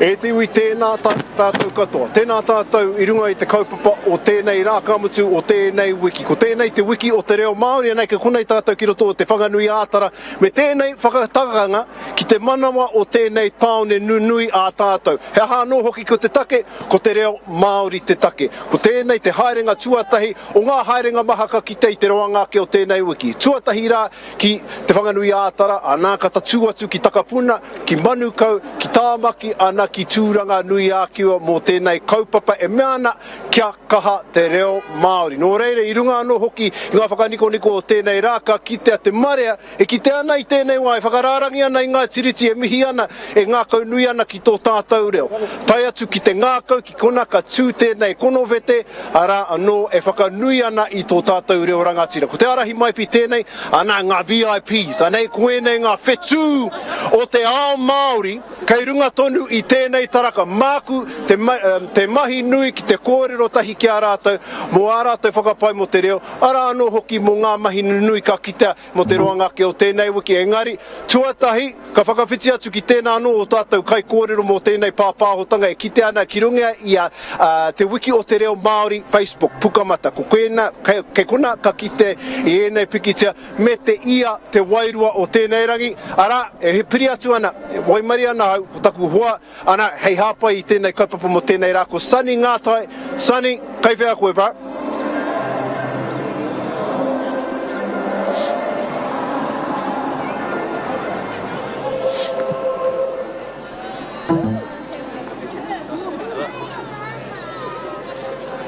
E te ui tēnā tātou katoa. Tēnā tātou I runga I te kaupapa o tēnei rākamutu o tēnei wiki. Ko tēnei te wiki o te reo Maori, nei ka konei tātou ki roto o te whanganui ātara. Me tēnei whakatakanga ki te manawa o tēnei taone nunui ā tātou. He aha no hoki ko te take, ko te reo Maori te take. Ko tēnei te haerenga tuatahi o ngā haerenga mahaka ki te I te roangake o tēnei wiki. Tuatahi rā ki te whanganui ātara, anā kata tuatu ki takapuna, ki manukau, ki tāmaki, ana ki tūranga nui ākiwa mō tēnei kaupapa e meana kia kaha te reo Māori. Nō reire, I runga anō hoki I ngā whakaniko-niko o tēnei rāka ki te a te marea, e ki te ana I tēnei wai, whakararangi ana I ngā tiriti e mihi ana, e ngā kau nui ana ki tō tātou reo. Tai atu ki te ngākau, ki kona ka tū tēnei konovete, ara anō e whakanui ana I tō tātou reo rangatira. Ko te arahi mai pi tēnei, ana ngā VIPs, anei koenei ngā whetū o te ao Māori, kei runga tonu I tēnei taraka māku te mahi nui ki te kōrero tahi ki a rātou mō a rātou whakapai mo te reo ara anō hoki mō ngā mahi nui ka kitea mo te roangake o tēnei wiki engari tuatahi ka whakawhiti atu ki tēnā anō o tātou kai kōrero mō tēnei pāpāhotanga e kitea ana ki runga I te wiki o te reo Māori Facebook pukamata ko koena kei kona ka kite I enei pikitia me te ia te wairua o tēnei rangi ara e he piri atu ana waimari ana hau ko taku hoa ana hei hāpai I tēnei kaupapa mo tēnei rā ko Sani ngātai Sani kai whea koe bra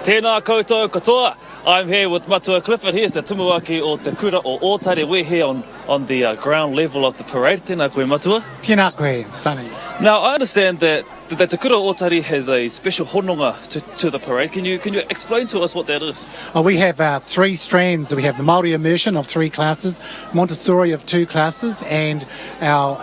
Tēnā koutou katoa. I'm here with Matua Clifford. Here's the tumuaki o te kura o Ōtare. We're here on the ground level of the parade. Tēnā koe Matua. Tēnā koe, Sani. Now, I understand that the te kura o Ōtare has a special hononga to the parade. Can you explain to us what that is? We have 3 strands. We have the Maori immersion of 3 classes, Montessori of 2 classes, and our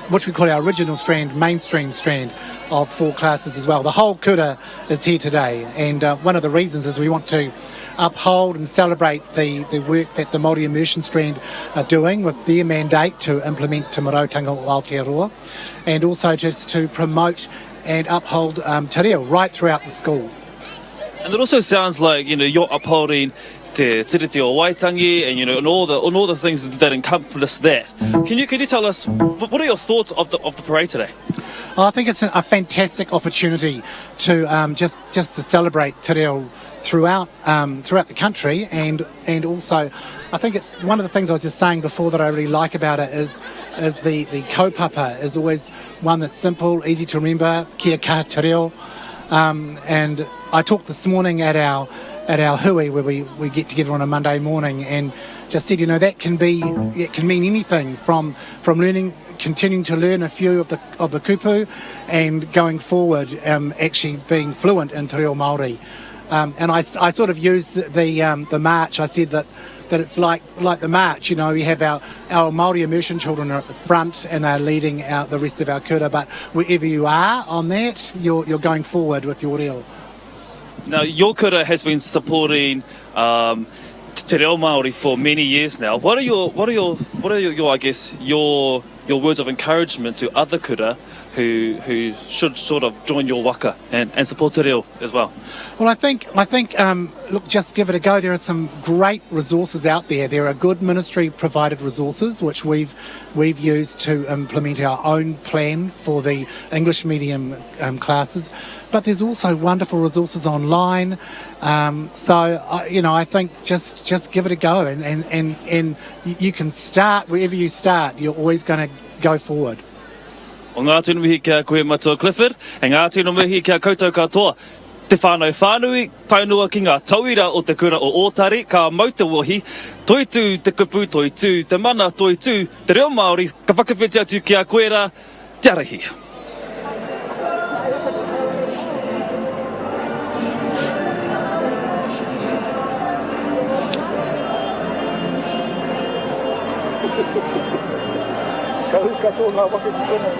what we call our original strand, mainstream strand of 4 classes as well. The whole kura is here today, and one of the reasons is we want to uphold and celebrate the work that the Maori immersion strand are doing with their mandate to implement Te Marautanga o Aotearoa, and also just to promote and uphold te reo right throughout the school. And it also sounds like you're upholding te tiriti o Waitangi and all the things that encompass that. Can you tell us what are your thoughts of the parade today? I think it's a fantastic opportunity to just to celebrate te reo throughout the country, and also I think it's one of the things I was just saying before that I really like about it is the kaupapa is always one that's simple, easy to remember, kia kaha te reo, and I talked this morning at our hui where we get together on a Monday morning and just said that can mean anything from continuing to learn a few of the kupu and going forward actually being fluent in te reo Māori. And I sort of used the march. I said that it's like the march. We have our Maori immersion children are at the front and they're leading out the rest of our kura. But wherever you are on that, you're going forward with your reo. Now, your kura has been supporting te reo Māori for many years now. What are your I guess your words of encouragement to other kura who should sort of join your waka and support te reo as well? Well, I think look, just give it a go. There are some great resources out there. There are good ministry provided resources which we've used to implement our own plan for the English medium classes. But there's also wonderful resources online. So I think just give it a go, and you can start wherever you start. You're always going to go forward. O ngā tino mihi kia koe Matua Clifford, e ngā tino mihi kia koutou katoa. Te whānau whānui, whainua ki ngā tauira o te kura o Ōtare, ka mau te wohi, toi tū te kupu, toi tū te mana, toi tū te reo Māori, ka whakawhiti atu ki a koe rā, te arahi. Ka tō ngā wake ki tōna.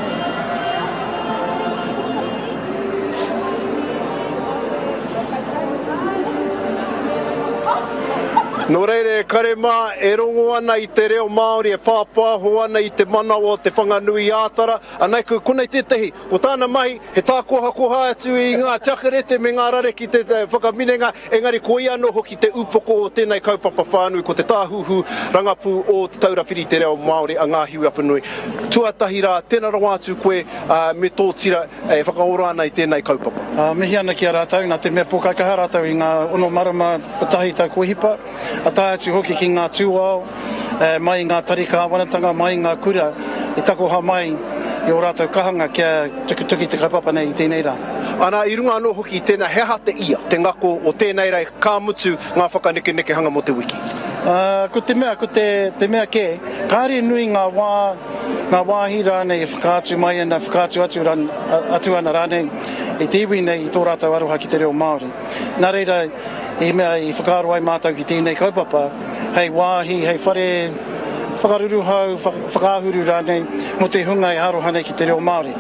No reire, kare mā, e rongo ana I te reo Māori, e pāpāho ana I te mana o te whanganui ātara. Anei ko konei tētahi, ko tāna mahi, he tā koha atu I ngā takarete me ngā rare ki te whakaminenga, engari ko ia no hoki te upoko o tēnei kaupapa whānui, ko te tāhuhu rangapū o te taurawhiri te reo Māori a ngā hiu apanui. Tuatahi rā, tēnā rongo atu koe me tō tira e whakaoro ana I tēnei kaupapa. Mihi ana ki a rātau, nā te mea pōkakaha rātau I ngā ono marama patahi tau kohipa, a tā atu hoki ki ngā tūao, mai ngā tarika wanatanga, mai ngā kura, I takoha mai I o rātau kahanga kia tuki te kaupapa nei I tēnei rā. Ana I runga anō hoki I tēnā he ha te ia, te ngako o tēnei rei kāmutu ngā whakaneke hanga mo te wiki. Ko te mea ke, kāre nui ngā wāhi rānei e whakaatu mai ana, whakaatu atu ana rānei I te iwi nei I tō rātau aroha ki te reo Māori. Nā reira, I mea I whakaaro ai mātau ki tēnei kaupapa, hei wāhi, hei whare, whakaruru hau, whakahuru rānei, mo te hunga I aroha nei ki te reo Māori.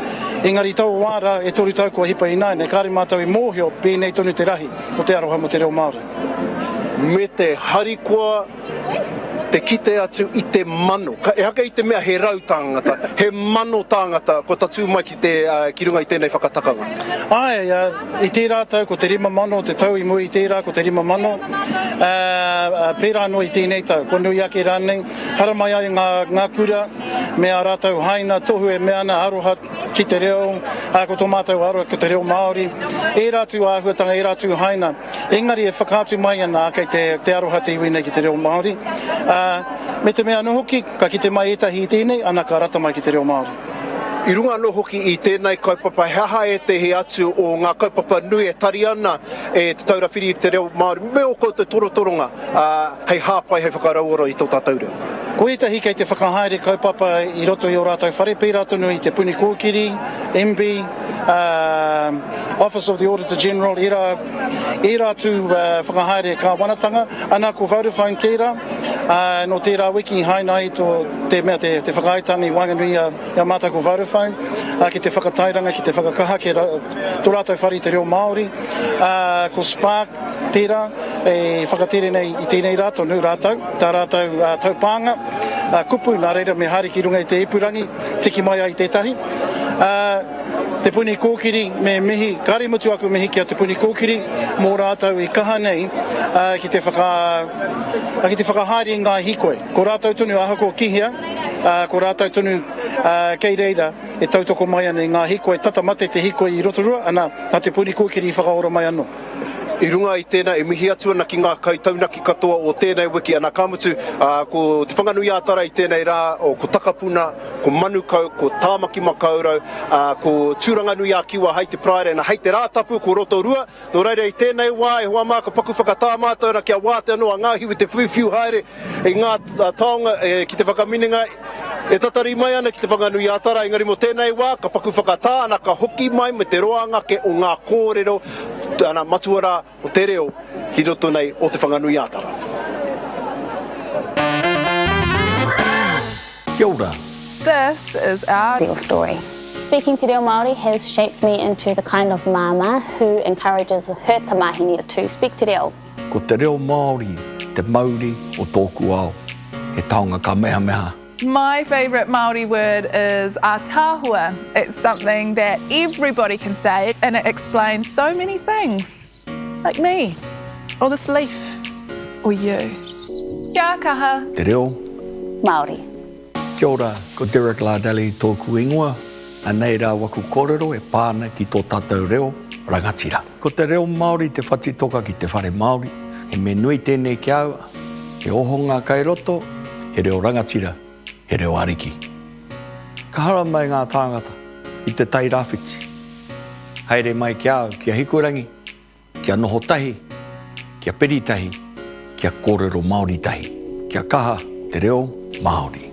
Engari tau wāra e toru tau kua hipa I nāne, kāre mātau I mōhio pēnei tonu te rahi mo te aroha mo te reo Māori. Me te harikoa, te kite atu I te mano. E haka I te mea he rau tāngata, he mano tāngata, ko tatu mai ki runga I tēnei whakatakanga. Ai, I tērā tau, ko te rima mano, te tau I mui I tērā, ko te rima mano. Pērā no I tēnei tau, ko nui ake rānei, haramai ai ngā kura, mea rātau haina, tohu e mea ana aroha ki te reo, ko tō mātou aroha ki te reo Māori, e rātu āhuatanga, e rātu haina. Engari e whakātu mai ana kei te aroha te iwi nei ki te reo Māori. Me te mea no hoki, ka ki te mai etahi I tēnei, ana ka rata mai ki te reo Māori. I runga anō hoki I tēnei kaupapa, haha e te he atu o ngā kaupapa nui e tari ana e te taurawhiri I te reo Māori, me o koutou torotoronga, hei hāpai, hei whakarauora I tō tātou reo. Ko etahi kei te whakahaere kaupapa I roto I o rātou whare, pērā tonu I te puni kōkiri, MB, Office of the Auditor General, e rātu whakahaere ka wanatanga, ana ko Vodafone tērā, no tērā wiki haina I te mea te whakaitangi Whakanui a mātou ko Vodafone, ki te whakatairanga, ki te whakakaha, ki tō rātou whare I te reo Māori, ko Spark tērā, e whakatere nei I tēnei rātou, nu rātou, tā rātou taupānga, kupu, nā reira me hari ki runga I te ipurangi, tiki mai ai tētahi. Te puni kōkiri me mihi, kāre mutu aku mihi kia te puni kōkiri, mō rātou I kaha nei ki te whakahaere ngā Hikoi. Ko rātou tunu ahako kihia, ko rātou tunu kei reira e tautoko mai ana ngā Hikoi, tata mate te Hikoi I rotorua, ana te puni kōkiri I whakaora mai anō. I runga I tēnā, e mihi atu ana ki ngā kautaunaki katoa o tēnei wiki, ana kāmutu, ko te whanganui ātara I tēnei rā, o ko takapuna, ko manukau, ko tāmaki makaurau, ko tūranganui a kiwa hei te praere, na hei te rātapu, ko rotorua, no reira I tēnei wā, e hoa mā ka paku whakatā mātou, na kia wāte anō a ngā hiwi te whiwhiu haere, e ngā taonga, ki te whakaminenga, e tatari mai ana ki te whanganui ātara, engari mo tēnei wā, ka paku whakatā, ana ka hoki mai me te roanga ke o ngā kōrero, ana matuara o te reo ki roto nei o te whanganui ātara. Kia ora. This is our real story. Speaking Te Reo Māori has shaped me into the kind of mama who encourages her tamahine to speak Te Reo. Ko Te Reo Māori, te Maori o tōku ao, he taonga ka meha meha. My favourite Māori word is ātāhua. It's something that everybody can say and it explains so many things. Like me, or this leaf, or you. Kia kaha. Te Reo Māori. Kia ora, ko Derek Lardeli tōku ingoa, anei rā waku kōrero e pāna ki tō tātou reo rangatira. Ko Te Reo Māori te whatitoka ki te whare Māori, he me nui tēnei ki au, he ohonga kai roto, he reo rangatira, he reo ariki. Ka hara mai ngā tāngata I te tai rāwhiti. Haere mai ki au, kia hikorangi, kia noho tahi, kia peri tahi, kia kōrero Māori tahi. Kia kaha Te Reo Māori.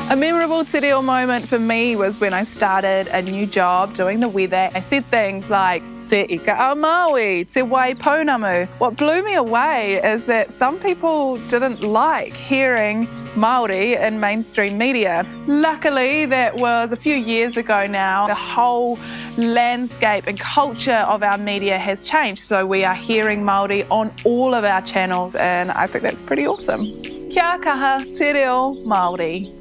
A memorable Te Reo moment for me was when I started a new job doing the weather. I said things like, te ika a Maui, te wai pounamu. What blew me away is that some people didn't like hearing Maori in mainstream media. Luckily, that was a few years ago now. The whole landscape and culture of our media has changed, so we are hearing Maori on all of our channels, and I think that's pretty awesome. Kia kaha te reo Maori.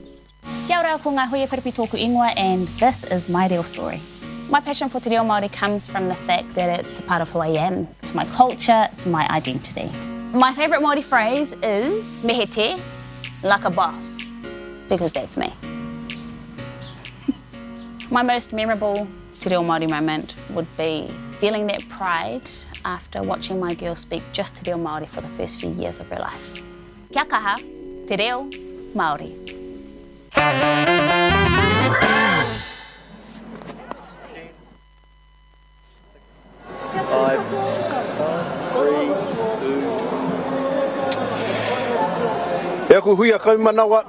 Kia ora, ko ngā hui wharipi tōku ingoa, and this is my real story. My passion for te reo Māori comes from the fact that it's a part of who I am. It's my culture, it's my identity. My favourite Māori phrase is me he te, like a boss, because that's me. My most memorable te reo Māori moment would be feeling that pride after watching my girl speak just te reo Māori for the first few years of her life. Kia kaha, te reo Māori. 5, 3, 2. Ea ku hui a kaumanawa,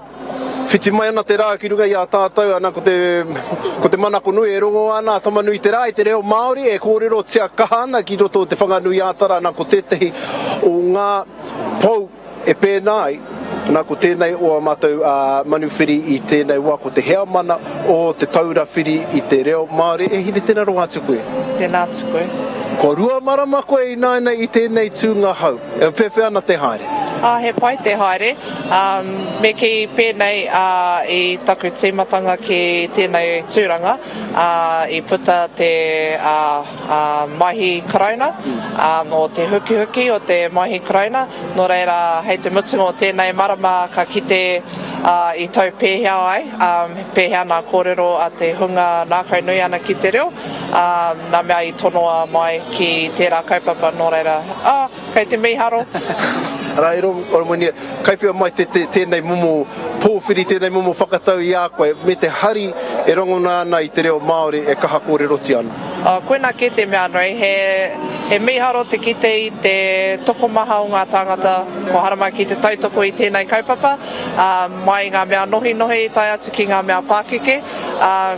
whiti mai ana te rā ki runga i a tātou, ana ko te manako nui e rongo ana, tamanui te rā i te reo Māori, e kōrero tia kaha ana ki roto te whanganui ātara, ana ko tētahi o ngā pou e pēnai, nā ko tēnei o a mātou manuwhiri i tēnei wā ko te hea mana o te taura whiri i te reo Māori. E hine tēnā roa atu koe? Tēnā atu koe. Ko rua marama koe i nāina i tēnei tūnga hau. E pewhi ana te haere? He pai te haere. Me ki pēnei i taku tīmatanga ki tēnei tūranga. I puta te mahi karauna, o te huki o te mahi karauna. Nō reira, hei te mutunga o tēnei marama ka kite i tau pēhea ai. Pēhea nā kōrero a te hunga nākau nui ana ki te reo. Nā mea i tonoa mai ki tērā kaupapa nō reira. Kei te miharo. Rā, e rongo kai whia mai tēnei momo pōwhiri, tēnei momo whakatau i a koe, me te hari e rongo nāna i te reo Māori e kaha kōrero ti ana. Koena ki te mea noi, he miharo te kite i te tokomaha o ngā tāngata, ko harama ki te tautoko i tēnei kaupapa, mai ngā mea nohi tai atu ki ngā mea pākeke,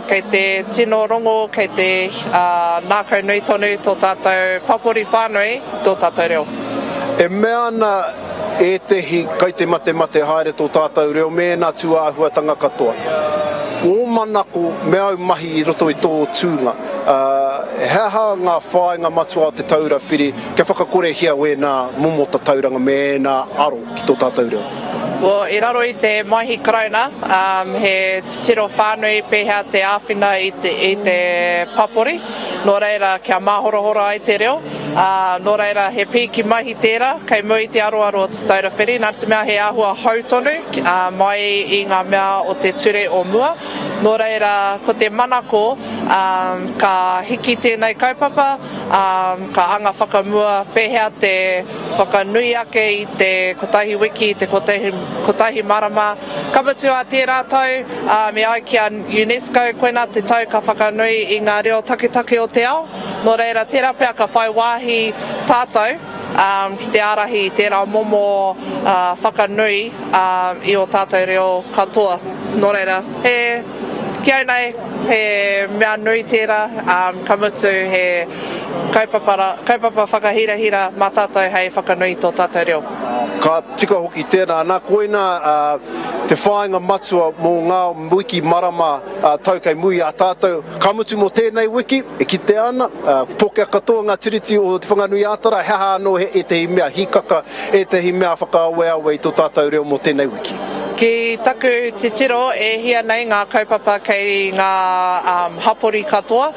kei te tino rongo, kei te nākau nui tonu tō tātou papori whānui, tō tātou reo. E mea ana e tehi kai te mate haere tō tātou reo, mēnā tuāhuatanga katoa. O manako mea au mahi i roto i tō tūnga. Heha ngā whāinga matua o te taura whiri, ke whakakore hia we nā momota tauranga mēnā aro ki tō tātou reo. I raro i te mahi karauna, he titiro whānui pēhea te āwhina i te papori, nō reira kia māhorahora ai te reo, nō reira he pīki mahi tērā, kei mui te aroaro o te taura whiri, nā te mea he āhua hautonu, mai i ngā mea o te ture o mua, nō reira ko te manako, ka hiki tēnei kaupapa, ka anga whakamua pēhea te whakanui ake i te kotahi wiki, te kotahi marama. Kamutu a tērā tau, me ai ki a UNESCO, koena te tau ka whakanui i ngā reo taketake o te ao. Nō reira, tērā pēr ka whai wāhi tātou, ki te arahi, tērā momo whakanui i o tātou reo katoa. Nō reira, kia nei, he mea nui tērā, kamutu he kaupapa whakahira mā tātou hei whakanui tō tātou reo. Ka tika hoki tēnā, nā koina te whāinga matua mō ngā wiki marama tau kei mui a tātou. Ka mutu mō tēnei wiki, e ki te ana, pokea katoa ngā tiriti o te whanganui ātara, heha anō e tehi mea hikaka, e tehi mea whakaawe i tō tātou reo mō tēnei wiki. Ki taku titiro e hia nei ngā kaupapa kei ngā hapori katoa,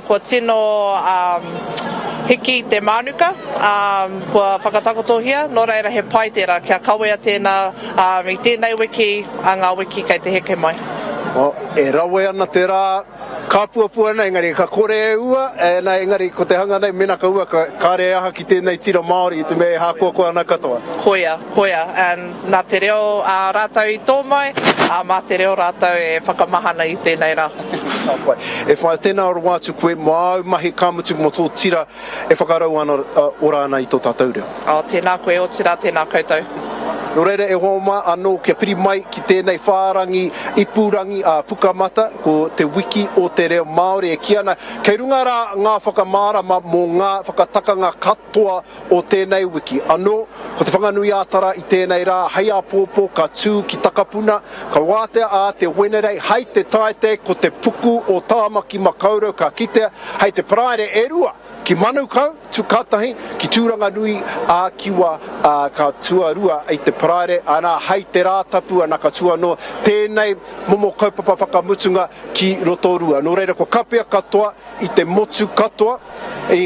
ko tino hiki te mānuka, kua whakatakotohia, nō reira he pai tērā, kia kawea tēnā i tēnei wiki, a ngā wiki kei te heke mai. E rawe ana te rā, ka puapua nei, engari ka kore e ua, engari ko te hanga nei, mena ka ua, ka kare aha ki tēnei tira Māori, i te me hākua ana katoa. Koia, nā te reo rātau i tō mai, mā te reo rātau e whakamahana i tēnei rā. E whae tēnā roa atu koe, mō au mahi kamutu mō tō tira, e whakarau ana o rāna i tō tātou reo. Tēnā koe o tira, tēnā koutou. No reira e homa anō kia piri mai ki tēnei whārangi ipurangi a pukamata ko te wiki o te reo Māori e ki ana. Kei runga rā ngā whakamārama mō ngā whakatakanga katoa o tēnei wiki. Anō, ko te whanganui ātara i tēnei rā, hei a pōpō ka tū ki takapuna, ka wātea a te wenerei, hei te taite ko te puku o tāmaki makaurau ka kitea, hei te praere e rua. Ki manukau, tu katahi, ki tūranga nui a kiwa ka tuarua i te praere, ana hei te rātapu, ana ka tua no, tēnei momo kaupapa whakamutunga ki rotorua. No reira, ko kapea katoa i te motu katoa, i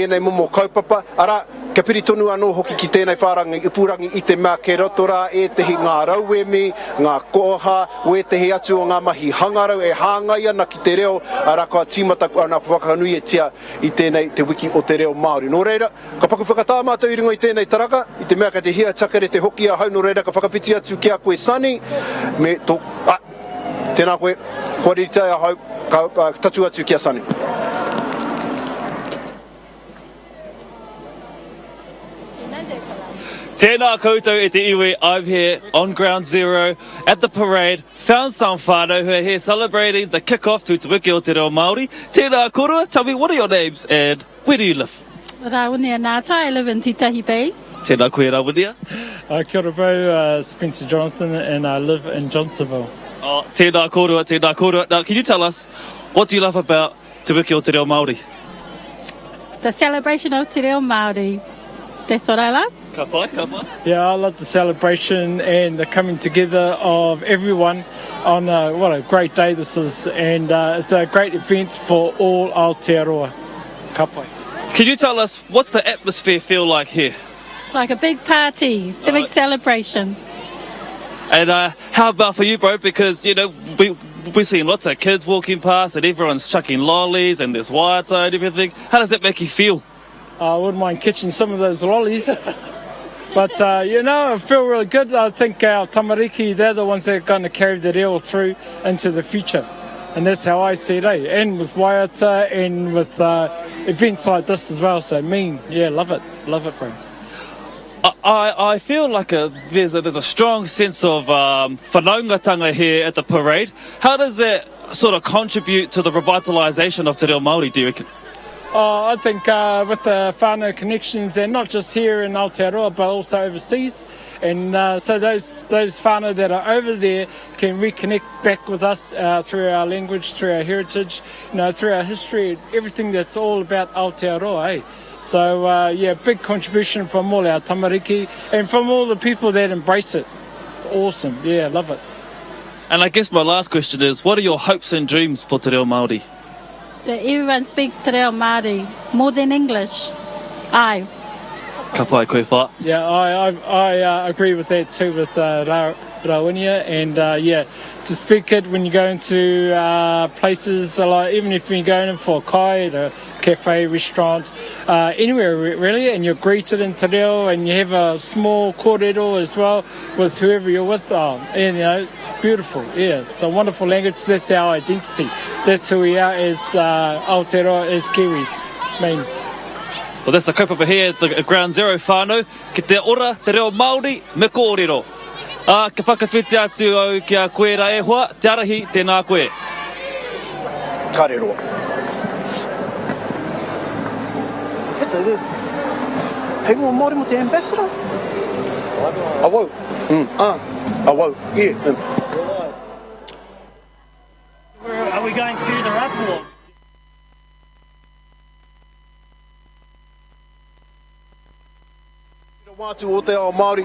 enei momo kaupapa, ara, ka piri tonu anō hoki ki tēnei whārangi ipurangi i te mea ke rotora e tehi ngā rauemi, ngā koha, we tehi atu o ngā mahi hangarau e hāngai ana ki te reo, ara ka tīmata ana Whakanui e tia i tēnei te wiki o te reo Māori. Nō reira, ka paku whakatā mātou i ringo i tēnei taraka, i te mea ka te hia takere te hoki a hau, nō reira ka whakawhiti atu ki a koe Sani, me tō, tēnā koe, kua riritai a hau, ka tatu atu ki a Sani. Tēnā koutou e te iwi, I'm here on Ground Zero at the parade. Found some whānau who are here celebrating the kick-off to Te Wiki o Te Reo Māori. Tēnā korua, tell me, what are your names and where do you live? Raunia Nata, I live in Titahi Bay. Tēnā koe Raunia. Kia ora bau, Spencer Jonathan, and I live in Johnsonville. Oh, tēnā korua, tēnā korua. Now, can you tell us, what do you love about Te Wiki o Te Reo Māori? The celebration of Te Reo Māori. That's what I love. Ka pai, ka pai. Yeah, I love the celebration and the coming together of everyone on what a great day this is, and it's a great event for all Aotearoa. Ka pai. Can you tell us, what's the atmosphere feel like here? Like a big party, civic celebration. And how about for you, bro? Because, you know, we're seeing lots of kids walking past and everyone's chucking lollies and there's waiata and everything. How does that make you feel? I wouldn't mind catching some of those lollies. But, you know, I feel really good. I think our tamariki, they're the ones that are going to carry the reo through into the future. And that's how I see it, eh? And with waiata and with events like this as well. So, yeah, love it. Love it, bro. I feel like there's a strong sense of whanaungatanga here at the parade. How does it sort of contribute to the revitalisation of Te Reo Māori, do you reckon? I think with the whānau connections, and not just here in Aotearoa, but also overseas, and so those whānau that are over there can reconnect back with us through our language, through our heritage, you know, through our history, everything that's all about Aotearoa, eh? So yeah, big contribution from all our tamariki and from all the people that embrace it. It's awesome. Yeah, love it. And I guess my last question is, what are your hopes and dreams for Te Reo Māori? That everyone speaks Te Reo Māori more than English. Aye. Ka pai koe wha. Yeah, I agree with that too, with Raunia, and yeah, to speak it when you go into places, like even if you're going for a kai, a cafe, restaurant, anywhere really, and you're greeted in Te Reo, and you have a small kōrero as well with whoever you're with, and you know, it's beautiful. Yeah, it's a wonderful language. That's our identity. That's who we are as Aotearoa, as Kiwis. Well, that's the kaupapa here at the Ground Zero whānau. Ki te ora, Te Reo Māori, me kōrero. Ka whakawhiti atu au ki a koe ra e hoa, te arahi, tēnā koe. Ka re roa. Hei ngō Māori mo te ambassador? Awau. Awau. Yeah. Are we going further up or? Wātu o te ao Māori.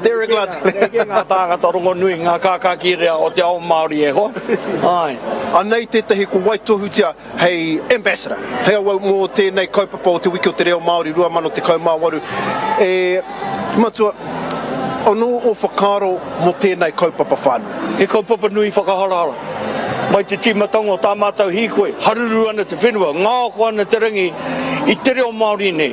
Derek Latale. Ngā tāngata rongo nui, ngā kākaki rea o te ao Māori e hoa. Ai. Anei tētahi ko waitohutia, hei ambassador. Hei awau mō tēnei kaupapa o te wiki o te reo Māori, rua mano te kaumāwaru. Matua, anō o whakaro mō tēnei kaupapa whānau. He kaupapa nui whakaharahara. Mai te timatonga o tā mātou Hikoi, haruru ana te whenua, ngā ko ana te rangi, I te reo Māori nei,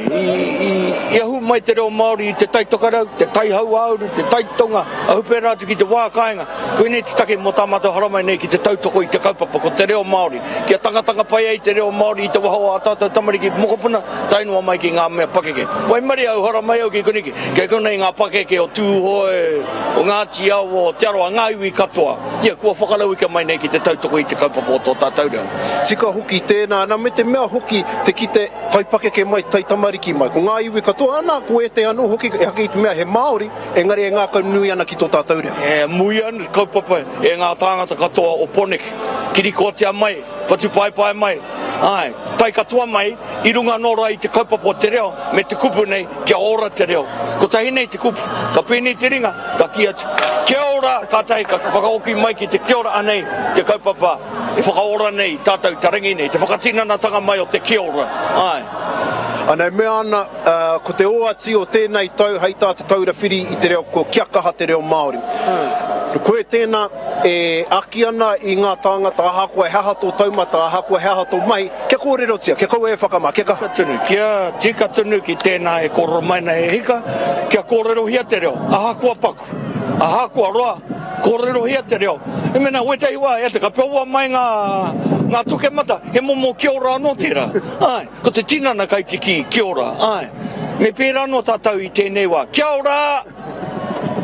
i ahu mai te reo Māori i te taitokarau, te taihau auru, te taitonga, ahu pērātu ki te wākainga. Koe nei te take mo tāmata haramai nei ki te tautoko i te kaupapa ko te reo Māori. Kia tangatanga pai ai te reo Māori i te waho a tātou tamariki mokopuna, tainua mai ki ngā mea pakeke. Wai mari au haramai au ki koniki, kei konei ngā pakeke o tūhoe, o Ngāti Awa, o Te Aroa, ngā iwi katoa. Ia, kua whakalau ika mai nei ki te tautoko i te kaupapa o tō tātou reo. Tika hoki tēnā, nā me te mea hoki te ki te taipakeke mai, tai tamariki mai. Ko ngā iwi katoa, anā ko e te anu hoki, e hake i te mea he Māori, engari e ngā kaunui ana ki tō tātou reo. E mui ana kaupapa e ngā tāngata katoa o Poneke, kirikotia mai, whatu pai mai. Ai, tai katoa mai, i runga nora i te kaupapa o te reo, me te kupu nei, kia ora te reo. Ko tahi nei te kupu, ka pēnei te ringa, ka kia te kia ora, ka tahi, ka whakaoki mai ki te kia ora anei, te kaupapa, e whakaora nei, tātou tarangi nei, te whakatinanatanga mai o te kia ora. Ai. Anei mea ana, ko te oati o tēnei tau, hei tā te taura whiri i te reo, ko kia kaha te reo Māori. Koe tēnā e aki ana i ngā tāngata aha koe haha tō taumata, aha koe haha tō mahi, kia kōrero tia, kia kau e whakama, kia kaha. Kia tika tunu ki tēnā e koro maina e hika, kia kōrero hia te reo, aha kua paku, aha kua roa, kōrero hia te reo. E mena, wetei wā, e te ka pewa mai ngā tuke mata, he momo kia ora anō tērā. Ai, ko te tinana kai te ki, kia ora, ai. Me pēra anō tātou i tēnei wā, kia ora!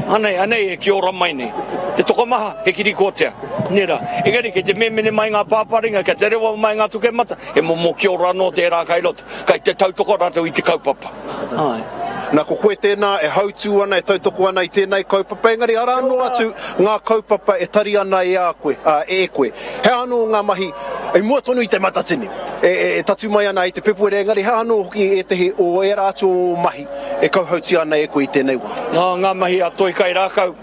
Anei e kia ora mai nei. Te tokomaha, he kirikotia. Nera, engari, kei te memene mai ngā pāparinga, kei te rewa mai ngā tuke mata, he momo kia ora anō tērā kai loto, kai te tautoko rātou i te kaupapa. Ai. Nā ko koe tēnā e hautū ana, e tautoko ana i tēnei kaupapa, engari ara anō atu ngā kaupapa e tari ana e a koe, e koe. He anō ngā mahi, e mua tonu i te matatini, e tatu mai ana i te pepuere, engari he anō hoki e tehi o e rātu o mahi, e kauhauti ana e koe i tēnei wā. Ngā mahi a toi kai rākau,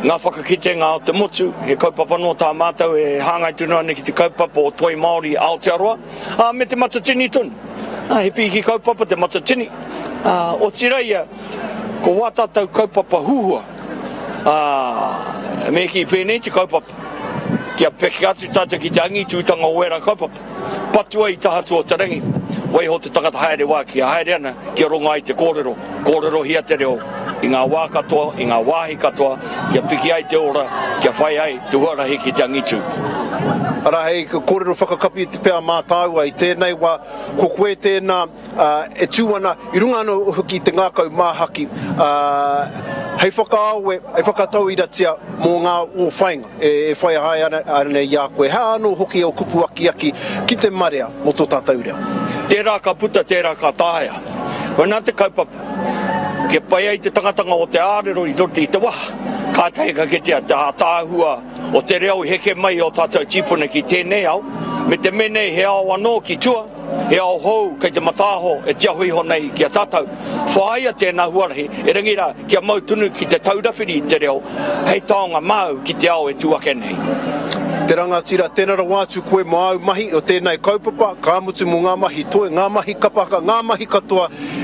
ngā whakakite ngā o te motu, he kaupapa no tā mātou e hāngai tunu ana ki te kaupapa o toi Māori Aotearoa, me te matatini tunu. He piki kaupapa te matatini. O tiraia, ko wātātou kaupapa huhua, me ki pēnei te kaupapa. Kia peke atu tātou ki te angi tūtanga o wera kaupapa. Patua i tahatu o tarangi. Wai ho te tangata haere wā, kia haere ana, kia ronga i te kōrero. Kōrero hia te reo. I ngā wā katoa, i ngā wāhi katoa, kia piki ai te ora, kia whai ai te huarahi ki te angitu. Ara hei, kōrero whakakapi te pēa mātāua i tēnei wā, ko koe tēnā e tūana, i runga anō uhuki te ngākau māhaki, hei whakaawe, hei whakatau i ratia mō ngā o whainga, e whai hai ana i a koe, hea anō hoki o kupu aki ki te marea mo tō tātou reo. Tērā ka puta, tērā ka tāia. Wana te kaupapa, ke pai ai te tangatanga o te ārero i roti i te waha, ka teika ke tea te tāhua o te reo heke mai o tātou tīpuna ki tēnei au, me te mene he ao anō ki tua, he ao hou kei te matāho e tia hui honei ki a tātou. Whaia tēnā huarahi, e rangira kia mau tunu ki te taurawhiri i te reo, hei taonga mau ki te ao e tuake nei. Te rangatira, tēnā rawātu koe mo au mahi o tēnei kaupapa, ka mutu mo ngā mahi toe, ngā mahi kapaka, ngā mahi katoa,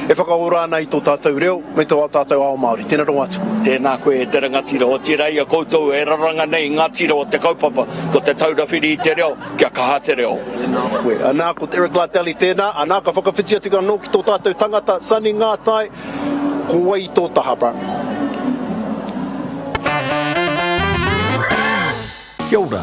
e whakaora ana i tō tātou reo, me tō tātou ao Māori. Tēnā rawātu. Tēnā koe e te rangatira, o te reia koutou e raranga nei ngā tira o te kaupapa, ko te taurawhiri i te reo, kia kaha te reo. Koe, anā ko Derek Lateli tēnā, anā ka whakawhitia tika anō ki tō tātou tangata, sani ngā tai, ko wai tō taha, bra. Kia ora.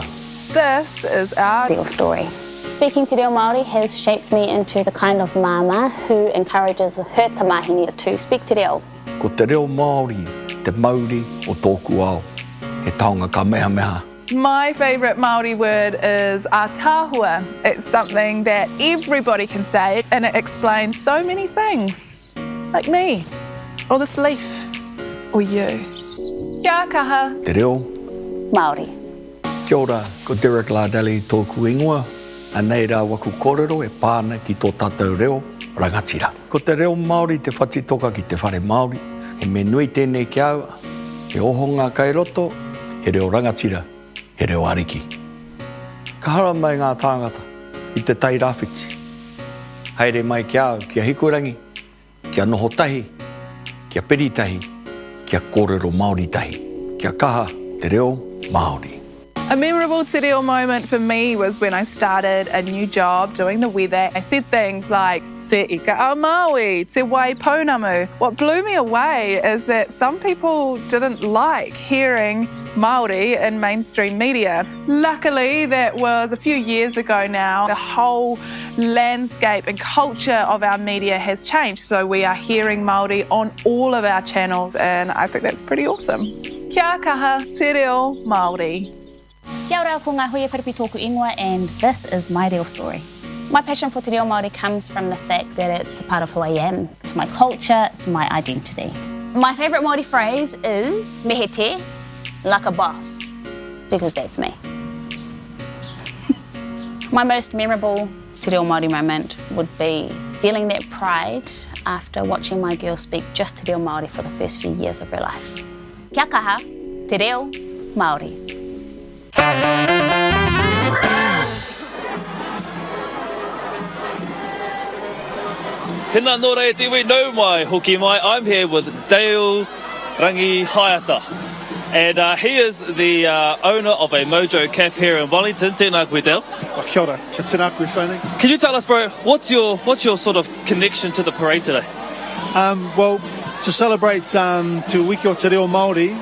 This is our Real story. Speaking Te Reo Māori has shaped me into the kind of mama who encourages her tamahini to speak Te Reo. Ko Te Reo Māori, te Maori o tōku ao, he taonga ka meha meha. My favourite Māori word is ātāhua. It's something that everybody can say and it explains so many things. Like me, or this leaf, or you. Kia kaha. Te Reo Māori. Kia ora, ko Derek Ladeli tōku ingoa, anei rā waku kōrero e pāna ki tō tātou reo, rangatira. Ko te reo Māori te whati toka ki te whare Māori, he me nui tēnei ki au, he oho ngā kai roto, he reo rangatira, he reo ariki. Ka hara mai ngā tāngata i te tai rāwhiti. Haere mai ki au, kia hikorangi, kia noho tahi, kia peri tahi, kia kōrero Māori tahi, kia kaha te reo Māori. A memorable Te Reo moment for me was when I started a new job doing the weather. I said things like, te ika a Maui, te wai pounamu. What blew me away is that some people didn't like hearing Maori in mainstream media. Luckily, that was a few years ago now. The whole landscape and culture of our media has changed, so we are hearing Maori on all of our channels, and I think that's pretty awesome. Kia kaha te reo Maori. Kia ora, ko ngā hui e Wharipi tōku ingoa, and this is my real story. My passion for te reo Māori comes from the fact that it's a part of who I am. It's my culture, it's my identity. My favourite Māori phrase is me he te, like a boss, because that's me. My most memorable te reo Māori moment would be feeling that pride after watching my girl speak just te reo Māori for the first few years of her life. Kia kaha, te reo Māori. Tēnā nō rei te iwi nau mai, hoki mai. I'm here with Dale Rangi Haiata. And he is the owner of a Mojo Cafe here in Wellington. Tēnā koe, Dale. Kia ora, ka tēnā koe, Sony. Can you tell us, bro, what's your sort of connection to the parade today? Well, to celebrate Te Wiki o Te Reo Māori,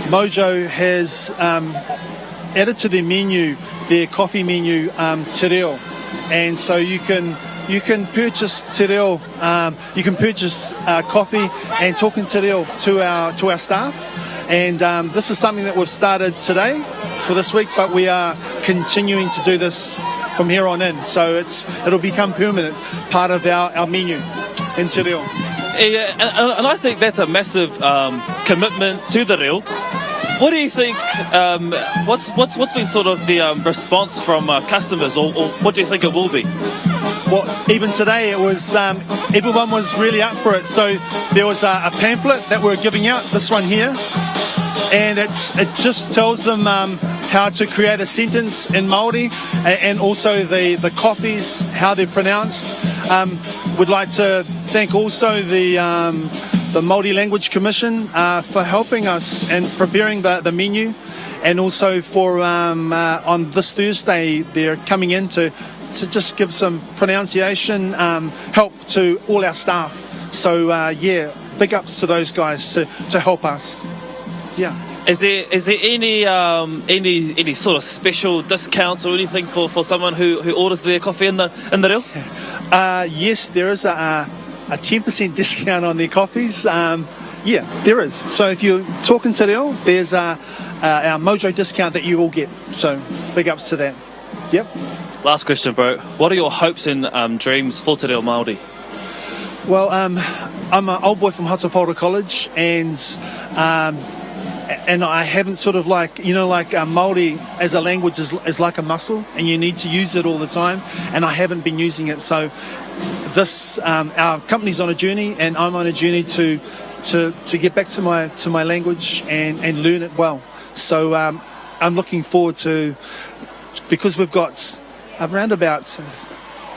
Mojo has added to their menu, their coffee menu, Te Reo. And so you can purchase Te Reo, you can purchase coffee and talking Te Reo to our staff. And this is something that we've started today for this week, but we are continuing to do this from here on in. So it'll become permanent part of our menu in Te Reo. Yeah, and I think that's a massive commitment to the reo. What do you think, what's been sort of the response from customers, or what do you think it will be? Well, even today it was, everyone was really up for it. So there was a pamphlet that we're giving out, this one here, and it just tells them how to create a sentence in Māori, and also the coffees, how they're pronounced. We'd like to thank also the Māori Language Commission for helping us and preparing the menu, and also for on this Thursday they're coming in to just give some pronunciation help to all our staff. So yeah, big ups to those guys to help us. Yeah. Is there any sort of special discounts or anything for someone who orders their coffee in the reo? Yes, there is a 10% discount on their coffees. Yeah, there is. So if you're talking Te Reo, there's our Mojo discount that you will get. So big ups to that. Yep. Last question, bro. What are your hopes and dreams for Te Reo Māori? Well, I'm an old boy from Hatapora College, and I haven't sort of Māori as a language is like a muscle, and you need to use it all the time, and I haven't been using it. So this, our company's on a journey, and I'm on a journey to get back to my language and learn it well. So I'm looking forward to, because we've got around about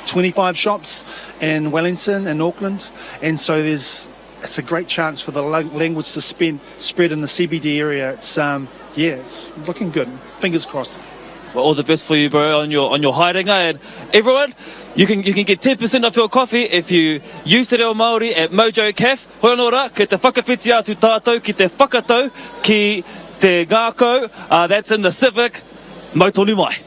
25 shops in Wellington and Auckland, and so it's a great chance for the language to spread in the CBD area. It's it's looking good. Fingers crossed. Well, all the best for you, bro, on your haerenga. And everyone, you can get 10% off your coffee if you use Te Reo Māori at Mojo Cafe. Hoi anō rā, ke te whakawhiti atu tātou ki te whakatau ki te ngākau. That's in the Civic. Mautonu mai.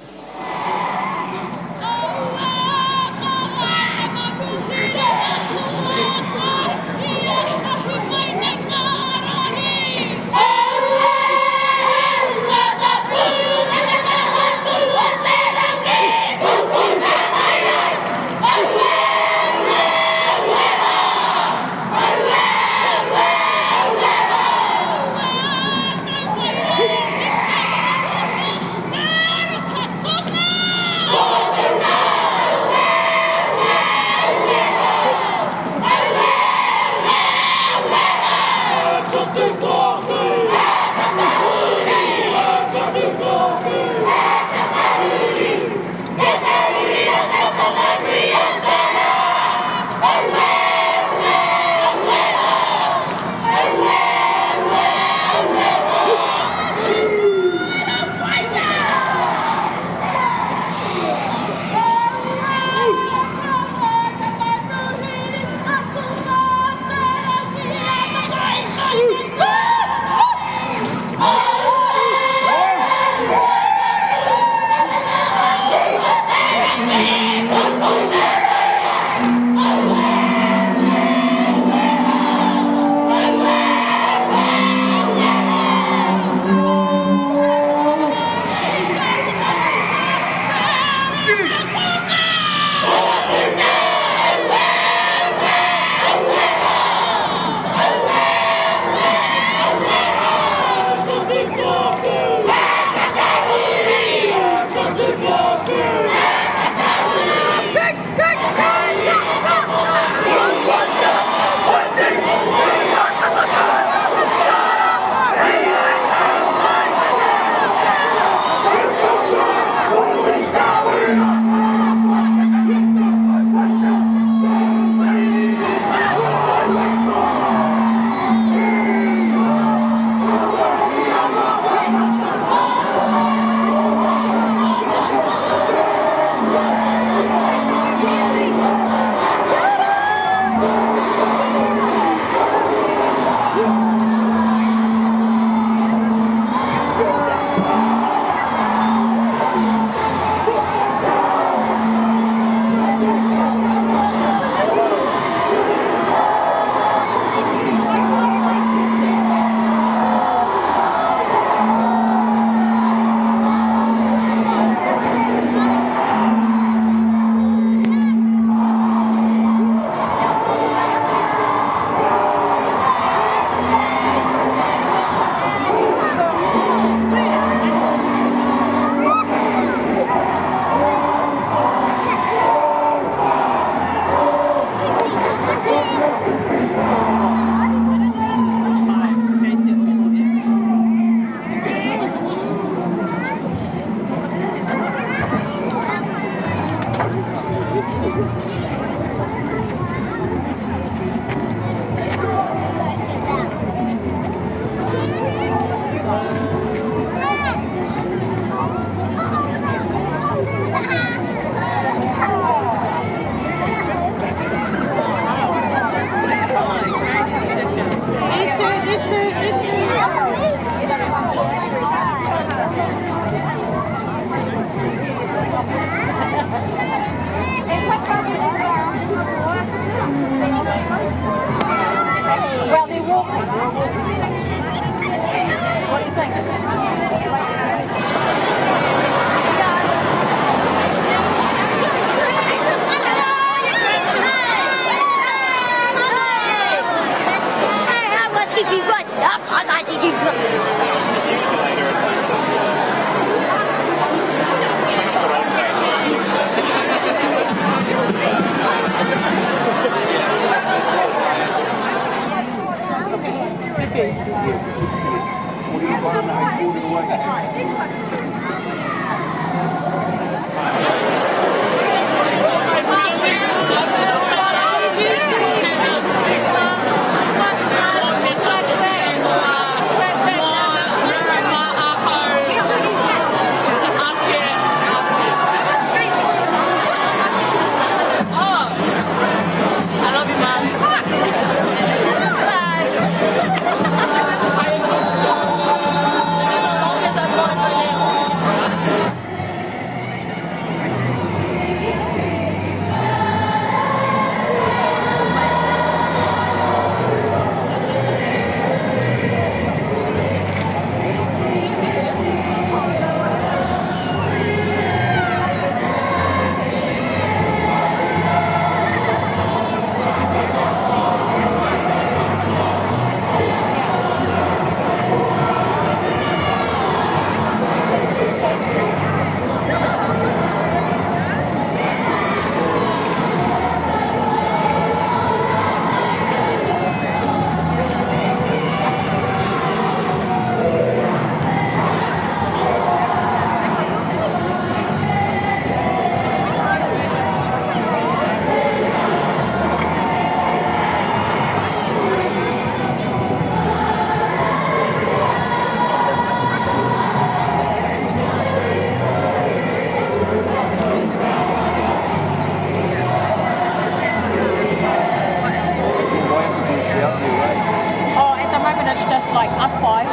like us five,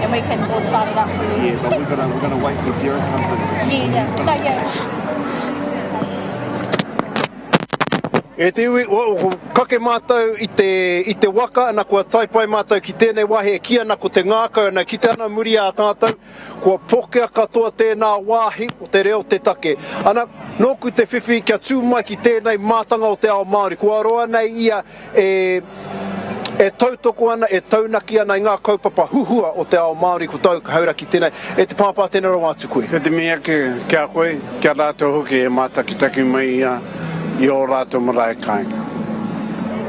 and we can all start it up for you. Yeah, but we're gonna wait till Derek comes in. Yeah. No, yeah. E te iwi, kake mātou i te waka, ana kua taipai mātou ki tēnei wahi e kia ana ko te ngākau, ana ki te ana muri a tātou, kua pokea katoa tēnā wāhi o te reo te take. Ana, nōku te whiwhi kia tū mai ki tēnei mātanga o te ao Māori. Kua roa nei ia e tautoko ana, e taunaki ana i ngā kaupapa huhua o te ao Māori ko tau haura ki tēnei. E te pāpā tēnei rau atu koe. E te mea kia koe, kia rātou hoki e mātakitaki mai i o rātou marae kāinga.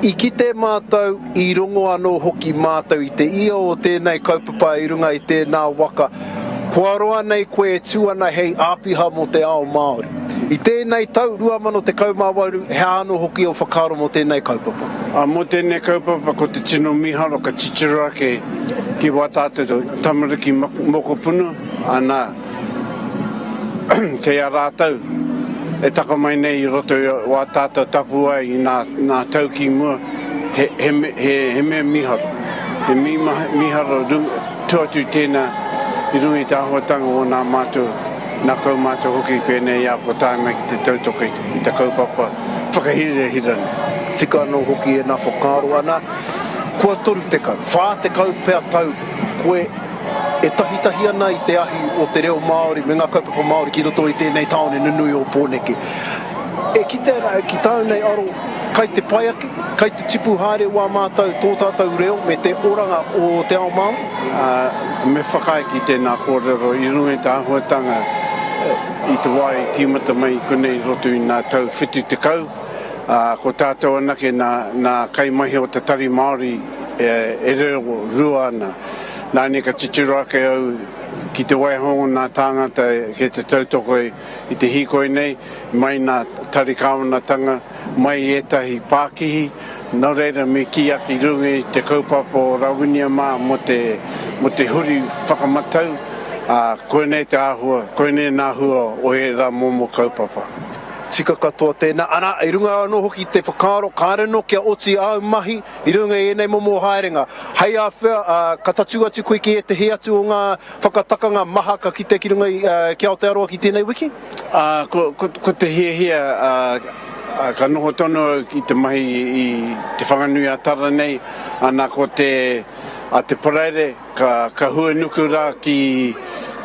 I ki te mātou i rongo anō hoki mātou i te ia o tēnei kaupapa i runga i tēnā waka. Kua roa nei koe e tū ana hei āpiha mo te ao Māori. I tēnei tau, 2018, he anō hoki o whakaro mo tēnei kaupapa. Mo tēnei kaupapa ko te tino miharo ka titirua ki Watātatu tamariki mokopunu, ana kei a rātou. E taka mai nei I roto wā tātou tapu ai I nā tau ki mua, he mea miharo. He miharo tuatu tēnā I rungi tā huatanga o nā mātou, nā kau mātou hoki pēnei a ko tāi mai ki te tautoka I te kaupapa whakahirehira nei. Tika anō hoki e nā whakaro ana, kua toru te kau, whā te kau pēr tau, koe e tahitahi ana I te ahi o te reo Māori, me ngā kaupapa Māori ki roto I tēnei taone nunui o Pōneke. E ki tāu nei aro, kai te paiake, kai te tipu haere wā mātou tō tātou reo me te oranga o te ao Māori? Me whakai ki tēnā kōrero I rungi tā huatanga I te wai tīmata mai konei roto I nā tau whitu te kau. Ko tātou anake nā kaimahi o te tari Māori e reo rua ana. Nā ne ka titirua ke au ki te waihongo nā tāngata ke te tautoko I te Hikoi nei, mai nā tari kāwanatanga, mai etahi Pākihi, nā reira me ki aki rungi te kaupapa o Rawunia mā mo te huri whakamatau, koe nei te āhua, koe nei nā hua o he rā momo kaupapa. Tika katoa tēnā. Ana, I runga anō hoki te whakaro, kāreno kia oti au mahi, I runga I nei momo haerenga. Hei a whea, ka tatu atu koe ki e te he atu o ngā whakatakanga maha ka ki te ki runga ki Aotearoa ki tēnei wiki? Ko te hia, ka noho tono I te mahi I te whanganui a tara nei, ana ko te paraire, ka hua nuku rā ki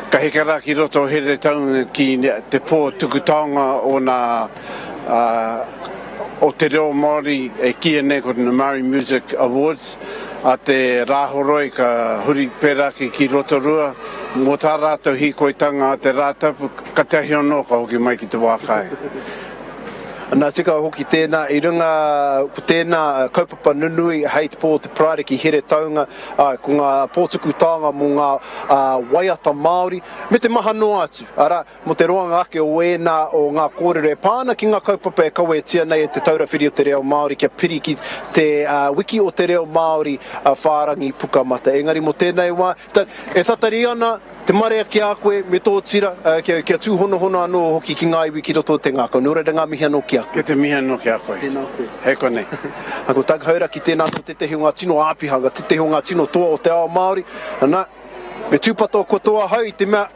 ka heka rā ki roto here taunga ki te pō tukutaonga o nā o te reo Māori e kia nei ko te Maori Music Awards a te rāhoroi ka huri pēraki ki roto rua mō tā rātou hikoitanga a te rātapu ka te ahi anō ka hoki mai ki te wākai. Nā sika hoki tēnā I runga ko tēnā kaupapa nunui hei te pō te pride ki here taunga ko ngā pōtuku tānga mo ngā waiata Māori me te maha noa atu. Ara, mo te roanga ake o ēnā o ngā kōrero e pāna ki ngā kaupapa e kawe tia nei e te taurawhiri o te reo Māori kia piri ki te wiki o te reo Māori whārangi pukamata. Engari mo tēnei wā, e tatari ana te marea ki a koe me tō tira, kia tūhono anō hoki ki ngā iwi ki roto te ngākau. Nō reira ngā mihi anō ki a koe. Ke te mihi anō ki a koe. Tēnā koe. He konei. Ako takahaura ki tēnā tō te tehi o ngā tino āpihanga, te tehi o ngā tino toa o te ao Māori. Ana, me tūpato ko toa hau I te mea,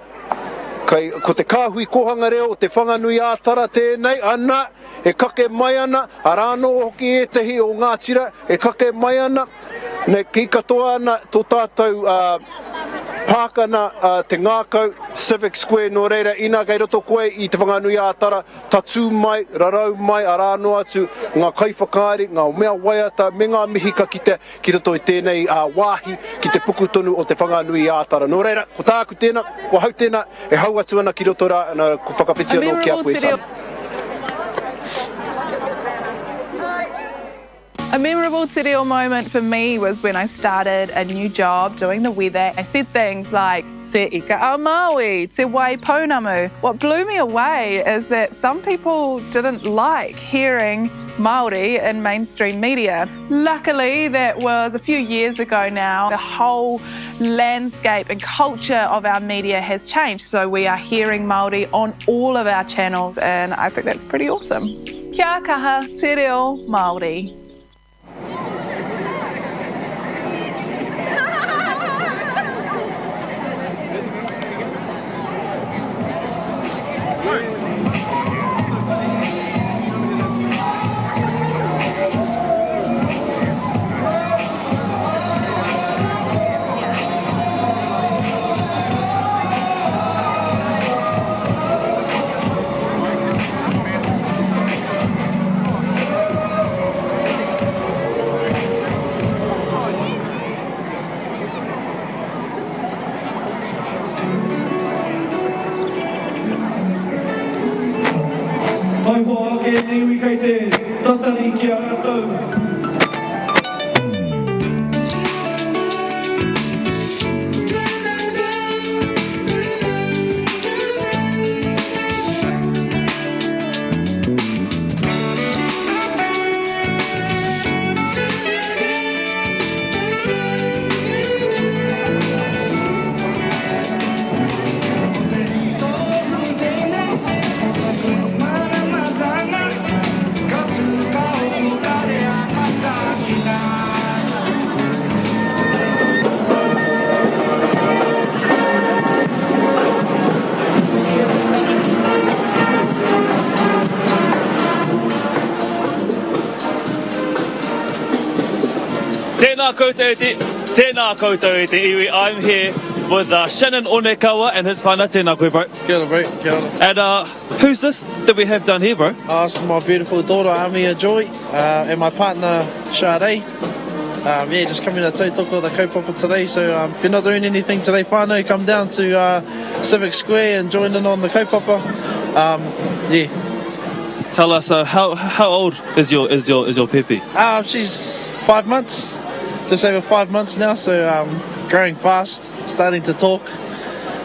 ko te kāhui kohanga reo o te whanganui ātara tēnei, ana, e kake mai ana, arano hoki e tehi o ngā tira, e kake mai ana, ne ki katoa ana tō tātou pākana te ngākau, Civic Square nō reira, ina kei roto koe I te whanganui ātara, tatu mai, rarau mai, arano atu, ngā kaiwhakaari, ngā mea waiata, me ngā mihi ka ki roto I tēnei wāhi, ki te pukutonu o te whanganui ātara. Nō reira, ko tāku tēnā, ko hau tēnā, e hau atu ana ki roto rā, ko whakawhiti anō ki a koe sana. A memorable te reo moment for me was when I started a new job doing the weather. I said things like, te ika a Maui, te wai pounamu. What blew me away is that some people didn't like hearing Maori in mainstream media. Luckily, that was a few years ago now. The whole landscape and culture of our media has changed, so we are hearing Maori on all of our channels, and I think that's pretty awesome. Kia kaha te reo Maori. Tēnā koutou e te iwi. I'm here with Shannon Onekawa and his partner. Tēnā koe, bro. Kia ora, bro. Kia ora. And who's this that we have down here, bro? It's my beautiful daughter, Amia Joy, and my partner, Sade. Yeah, just coming to tautoko the kaupapa today, so if you're not doing anything today, whānau, come down to Civic Square and join in on the kaupapa. Yeah. Tell us, how old is your pepe? She's 5 months. Just over 5 months now, so growing fast, starting to talk.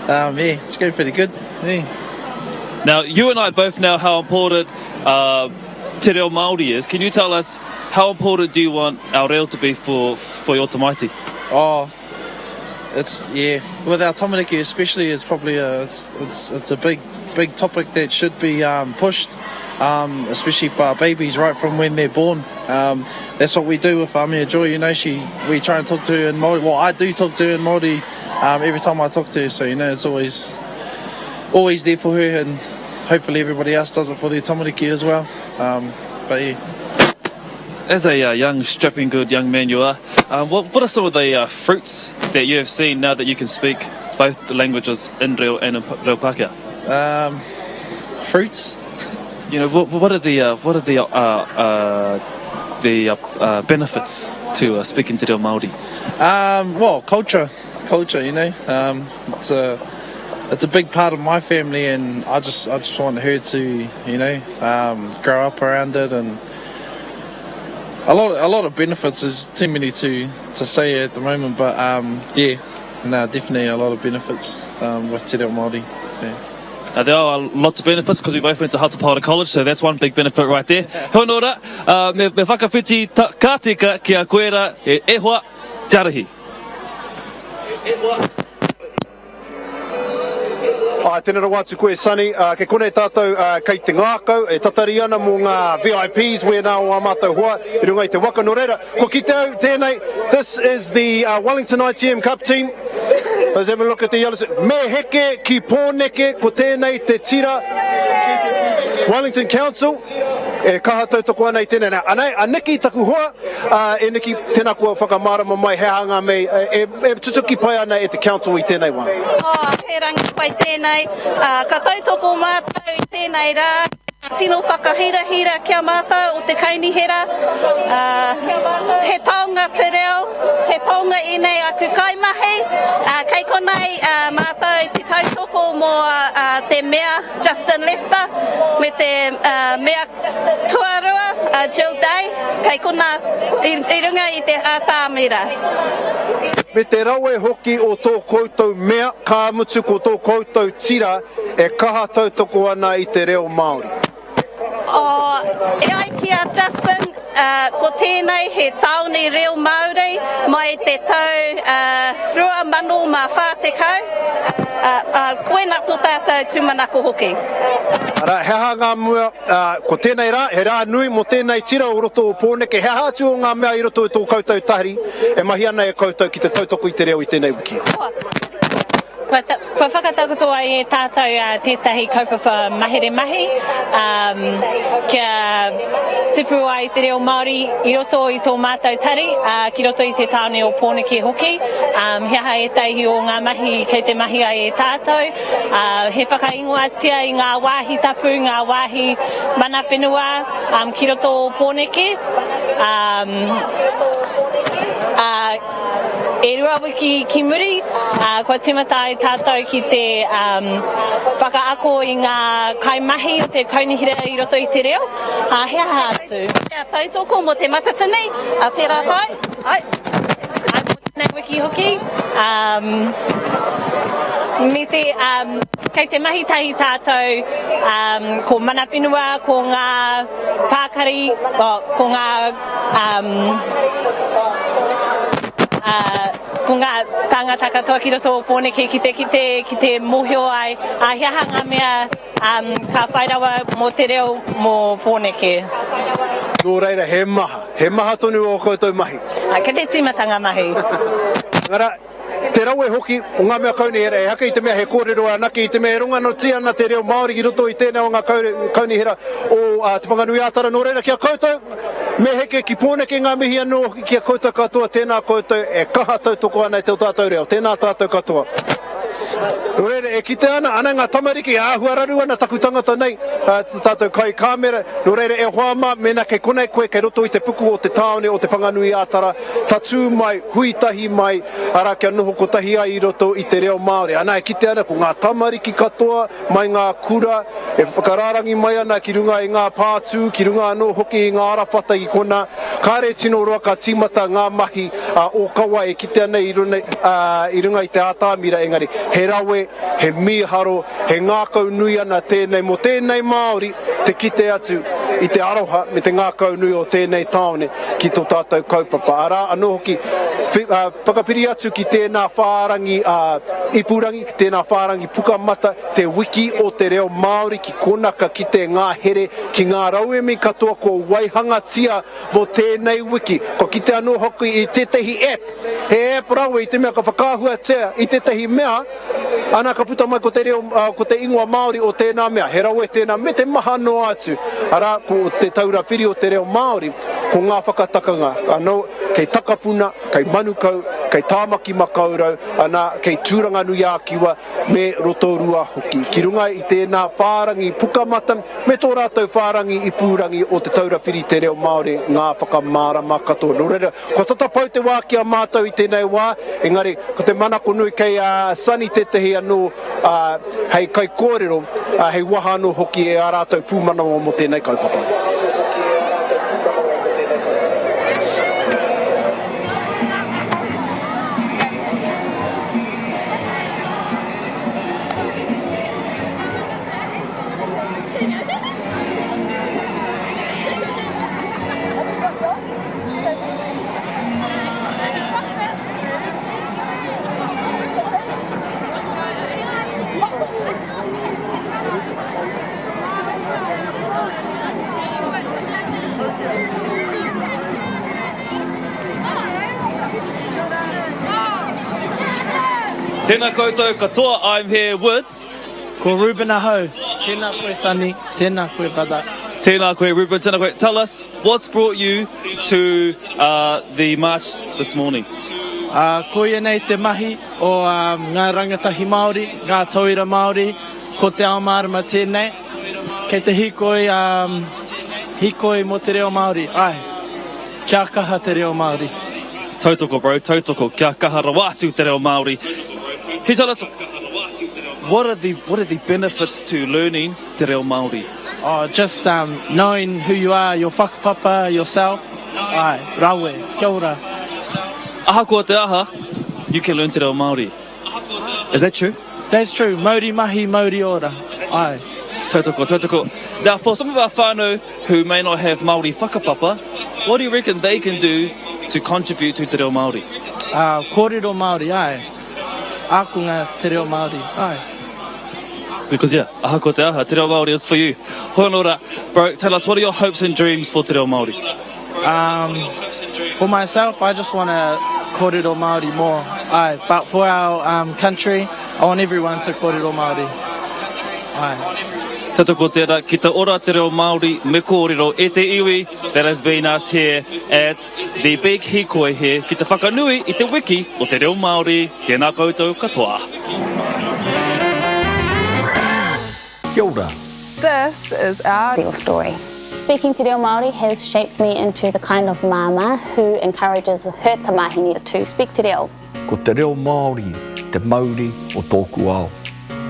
Yeah, it's going pretty good. Yeah. Now, you and I both know how important te reo Māori is. Can you tell us how important do you want our reo to be for your tamaiti? Oh, it's with our tamariki especially, it's probably it's a big topic that should be pushed. Especially for our babies right from when they're born. That's what we do with Amia Joy, you know, we try and talk to her in Māori. Well, I do talk to her in Māori every time I talk to her, so, you know, it's always there for her, and hopefully everybody else does it for their tamariki as well. But yeah. As a young, strapping good young man you are, what are some of the fruits that you have seen now that you can speak both the languages in reo and in reo Pākehā? Fruits? You know, what are the benefits to speaking te reo Māori? Well, culture, you know. it's a big part of my family, and I just want her to, grow up around it, and a lot of benefits. Is too many to say at the moment, but definitely a lot of benefits with Te Reo Māori. Yeah. There are lots of benefits because we both went to Hatapara College, so that's one big benefit right there. Honora, me whakawhiti kātika ki a koera e ehua te arahi. Tēnā rā wātu koe, Sunny. Ke kone tātou kei te ngākau, e tatari ana mō ngā VIPs, wē nā o a mātou hoa, I runga I te Whakanui. Ko ki te au tēnei, this is the Wellington ITM Cup team. Let's have a look at the yellows. Me heke ki pōneke ko tēnei te tira Wellington Council. E kaha tautoko ana I tēnei nā. Anei, a neki taku hoa, e neki tēnā kua whakamārama mai he hanga mei, e tutuki pai ana e te council I tēnei wā. He rangi pai tēnei, ka tautoko mātou I tēnei rā, tino whakahira kia mātou o te kainihera, he taonga te reo, he taonga I nei aku kaimahi, kei konei mātou te tautoko mō te mea Justin Lester, me te mea tuarua Jill Day, kei kona I runga I te ātāmira. Me te rawe hoki o tō koutou mea, ka mutu ko tō koutou tira, e kaha tautoko ana I te reo Māori. E ai kia Justin, ko tēnei he taone reo Māori, mai te tau rua manu mā whātekau, koe nā tō tātou tūmanako hoki. Ara, he ha ngā mua, ko tēnei rā, he rā nui mo tēnei tira o roto o pōneke, he hātu o ngā mea I roto o tō koutou tahari, e mahi ana e koutou ki te tautoko I te reo I tēnei wiki. Kua whakatakotoa I tātou tētahi kaupapa mahere mahi, kia sipu ai te reo Māori I roto I tō mātou tari, ki roto I te tāone o Pōneke hoki. He aha e taihi o ngā mahi kei te mahi ai e tātou. He whakaingoatia I ngā wāhi tapu, ngā wāhi mana whenua ki roto o Pōneke. E rua wiki ki muri, kua timata I tātou ki te whakaako I ngā kaimahi o te kaunihira I roto I te reo. He aha atu. Ia tautoko mo te matatini, a te rātai. Ai. Tēnei wiki hoki. Me te, kei te mahi tahi tātou, ko mana whenua, ko ngā pākari, ko ngā ko ngā tāngata katoa ki roto o Pōneke ki te mohio ai, he aha ngā mea ka whairawa mō te reo mō Pōneke. Nō reira, he maha tonu o koutou mahi. Ka te timatanga mahi. Ngara, te rawe hoki o ngā mea kaunihera, e haka I te mea he kōrero anake I te mea runga no tia ana te reo Māori ki roto I tēnei o ngā kaunihera o te whanganui ātara. Nō reira, kia koutou, me heke ki Pōneke ngā mihi anō hoki kia koutou katoa, tēnā koutou e kaha tautoko ana I te tātou reo, tēnā tātou katoa. Nō reira, e kite ana ngā tamariki, āhuararu ana taku tangata nei, tātou kai kāmera, nō reira e hoama, mena kei konei koe, kei roto I te puku o te tāone o te whanganui ātara, tatu mai, huitahi mai, ara kia noho kotahi ai I roto I te reo Māori. Ana e kite ana ko ngā tamariki katoa, mai ngā kura, e whakararangi mai ana ki runga I ngā pātū, ki runga anō hoki I ngā arawhata I kona, kāre tino roa ka tīmata ngā mahi o kawa e kite ana I runga I te ātāmira engari, he rawe, he miharo, he ngākau nui ana tēnei mo tēnei Māori, te kite atu I te aroha me te ngākau nui o tēnei taone ki tō tātou kaupapa. Arā, anō hoki, whakapiri atu ki tēnā whārangi ipurangi, ki tēnā whārangi pukamata, te wiki o te reo Māori ki konaka ki te ngā here, ki ngā rauemi katoa ko waihangatia mo tēnei wiki. Ko ki te anō hoki I tētahi app, he app rawe I te mea ka whakāhua tea I tētahi mea, ana ka puta mai ko te reo, ko te ingoa Māori o tēnā mea, he rawe tēnā, me te maha no atu. Arā, ko te taura whiri o te reo Māori, ko ngā whakatakanga, anō, kei takapuna, kei manukau, kei tāmaki makaurau, ana kei tūranga nui ākiwa me rotorua hoki. Ki runga i tēnā whārangi pukamata, me tō rātou whārangi i pūrangi o te taura whiri te reo Māori ngā whakamārama katoa. Nō reira, ko tatapau te wā ki a mātou i tēnei wā, engari, ko te manako nui kei Sani Tetehi anō hei kai kōrero, hei waha anō hoki e a rātou pūmanawa mo tēnei kaupapa. Tēnā koutou katoa, I'm here with... Ko Ruben Aho. Tēnā koe Sani. Tēnā koe Bada. Tēnā koe Ruben, tēnā koe. Tell us, what's brought you to the march this morning? Ko ia nei te mahi o ngā rangatahi Māori, ngā tauira Māori, ko te ao mārama tēnei, kei te hikoi, hikoi mo te reo Māori. Ai, kia kaha te reo Māori. Tautoko, bro, tautoko, kia kaha rawatu te reo Māori. Can you tell us, what are the benefits to learning te reo Māori? Oh, just knowing who you are, your whakapapa, yourself. Ai, rawe, kia ora. Aha kua te aha, you can learn te reo Māori. Is that true? That's true. Maori mahi, Maori ora. Ai. Tautoko, tautoko. Now, for some of our whānau who may not have Māori whakapapa, what do you reckon they can do to contribute to te reo Māori? Kōrero Māori, ai. Ākunga te reo Māori, ai. Because, yeah, aha kua te aha, te reo Māori is for you. Honora, bro, tell us, what are your hopes and dreams for te reo Māori? For myself, I just want to kōrero Māori more. Ai. But for our country, I want everyone to kōrero Māori. Ai. Tautoko tērā, ki te ora te reo Māori me kōrero e te iwi that has been us here at the big Hikoi here, ki te Whakanui i te wiki o te reo Māori, tēnā koutou katoa. Kia ora. This is our real story. Speaking te reo Māori has shaped me into the kind of mama who encourages her tamahini to speak te reo. Ko te reo Māori, te Maori o tōku ao,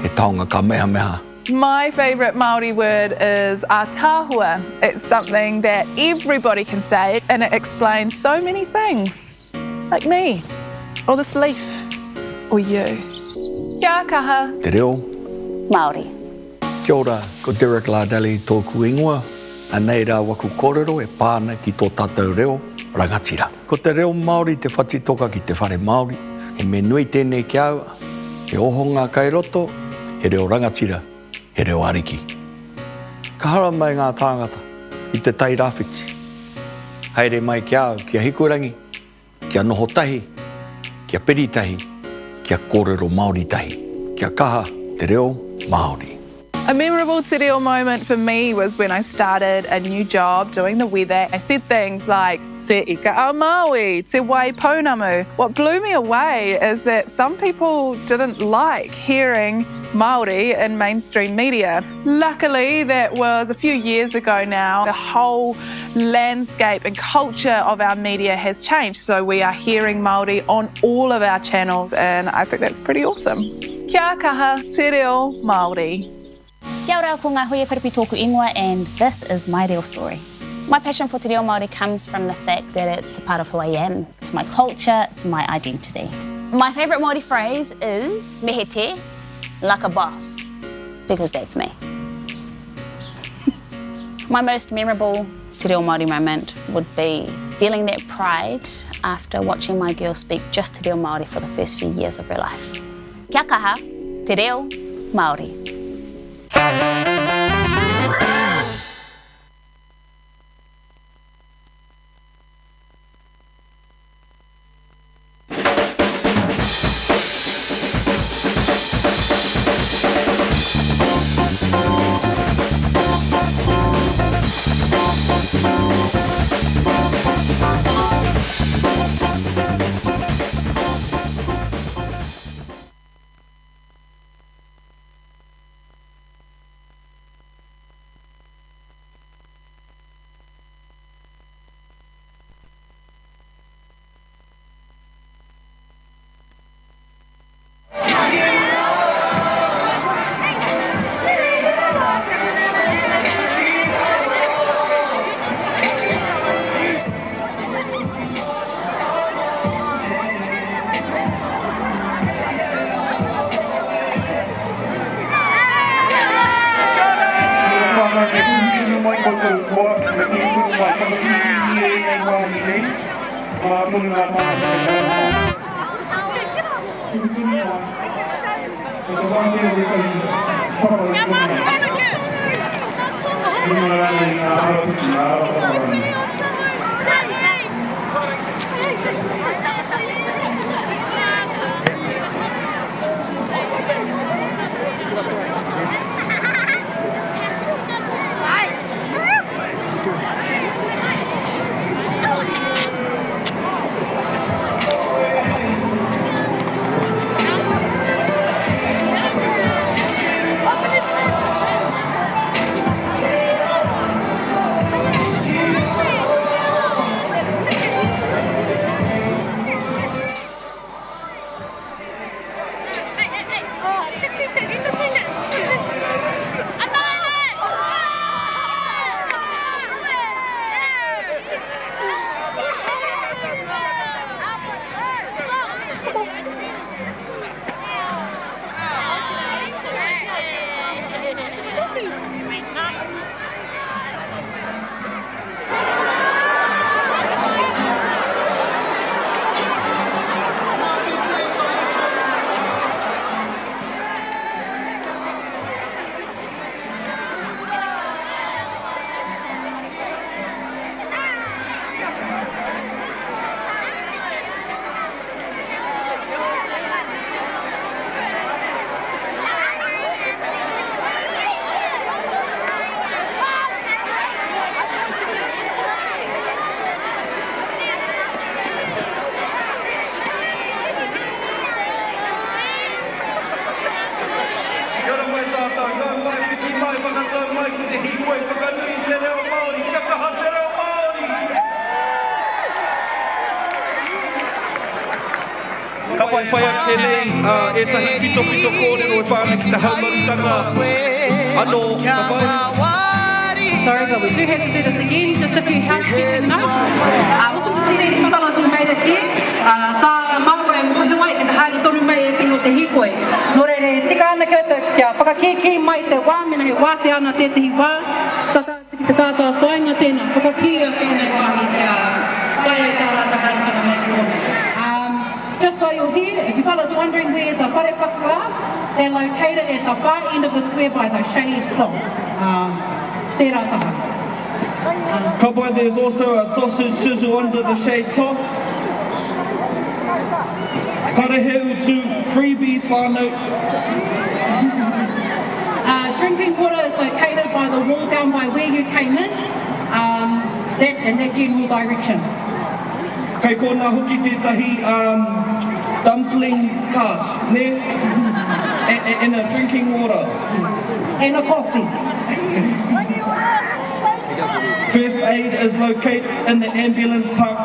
he taonga ka meha meha. My favourite Māori word is ātāhua. It's something that everybody can say and it explains so many things. Like me, or this leaf, or you. Kia kaha. Te reo Māori. Kia ora, ko Derek Lardeli tōku ingoa. Anei rā waku kōrero e pāna ki tō tātou reo rangatira. Ko te reo Māori te whatitoka ki te whare Māori. He me nui tēnei ki au, he oho ngā kairoto, he reo rangatira. He reo ariki. Ka hara mai ngā tāngata i te tai rāwhiti. Haere mai ki au, kia hikorangi, kia noho tahi, kia peri tahi, kia kōrero Māori tahi. Kia kaha te reo Māori. A memorable te reo moment for me was when I started a new job doing the weather. I said things like, te ika a Maui, te wai pounamu. What blew me away is that some people didn't like hearing Māori in mainstream media. Luckily, that was a few years ago now. The whole landscape and culture of our media has changed, so we are hearing Māori on all of our channels, and I think that's pretty awesome. Kia kaha, te reo Māori. Kia ora, ko ngā hui e wharipi tōku ingoa, and this is my real story. My passion for te reo Māori comes from the fact that it's a part of who I am. It's my culture, it's my identity. My favourite Māori phrase is mehe te, like a boss, because that's me. My most memorable te reo Māori moment would be feeling that pride after watching my girl speak just te reo Māori for the first few years of her life. Kia kaha, te reo Māori. Hikoi, Whakanui, te reo Maori, kakaha te reo Maori. Ka pai whai ake nei, e tahi pito kōrero e pāna ki te haumarutanga. Anō, ka pai. Sorry, but we do have to do this again. Just a few housekeeping notes. Also, to see these fellows who made it here. Ka maua e muhiwai e tahari tonu mai e tino te hikoi. Nō reire, tika ana kia whakakiki mai te wāmina he wāse ana tētahi wā. Tata te tātua whainga tēnā, whakaki a tēnei wāhi kia whai e tā rā tahari tonu mai te kone. Just while you're here, if you fellas are wondering where the wharepaku are, they're located at the far end of the square by the shade cloth. Tērā taha. Ka pai, there's also a sausage sizzle under the shade cloth. Karaheu to freebies whānau. Drinking water is located by the wall down by where you came in, in that general direction. Kei kōna hoki tētahi dumplings cart, ne? And a drinking water. And a coffee. First aid is located in the ambulance park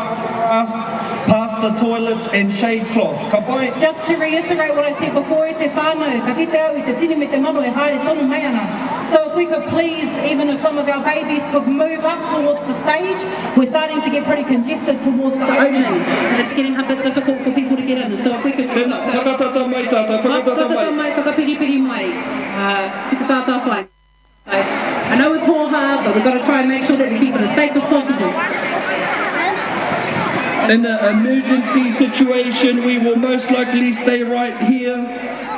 past the toilets and shade cloth. Ka pai? Just to reiterate what I said before, e te whānau, ka kite au i te tini me te mano e haere tonu mai ana. So if we could please, even if some of our babies could move up towards the stage, we're starting to get pretty congested towards the opening. It's getting a bit difficult for people to get in. So if we could just... Whakatata mai tātou, whakatata mai. Whakatata mai, whakapiripiri mai. Ki te tātou whai. I know it's all hard, but we've got to try and make sure that we keep it as safe as possible. In an emergency situation, we will most likely stay right here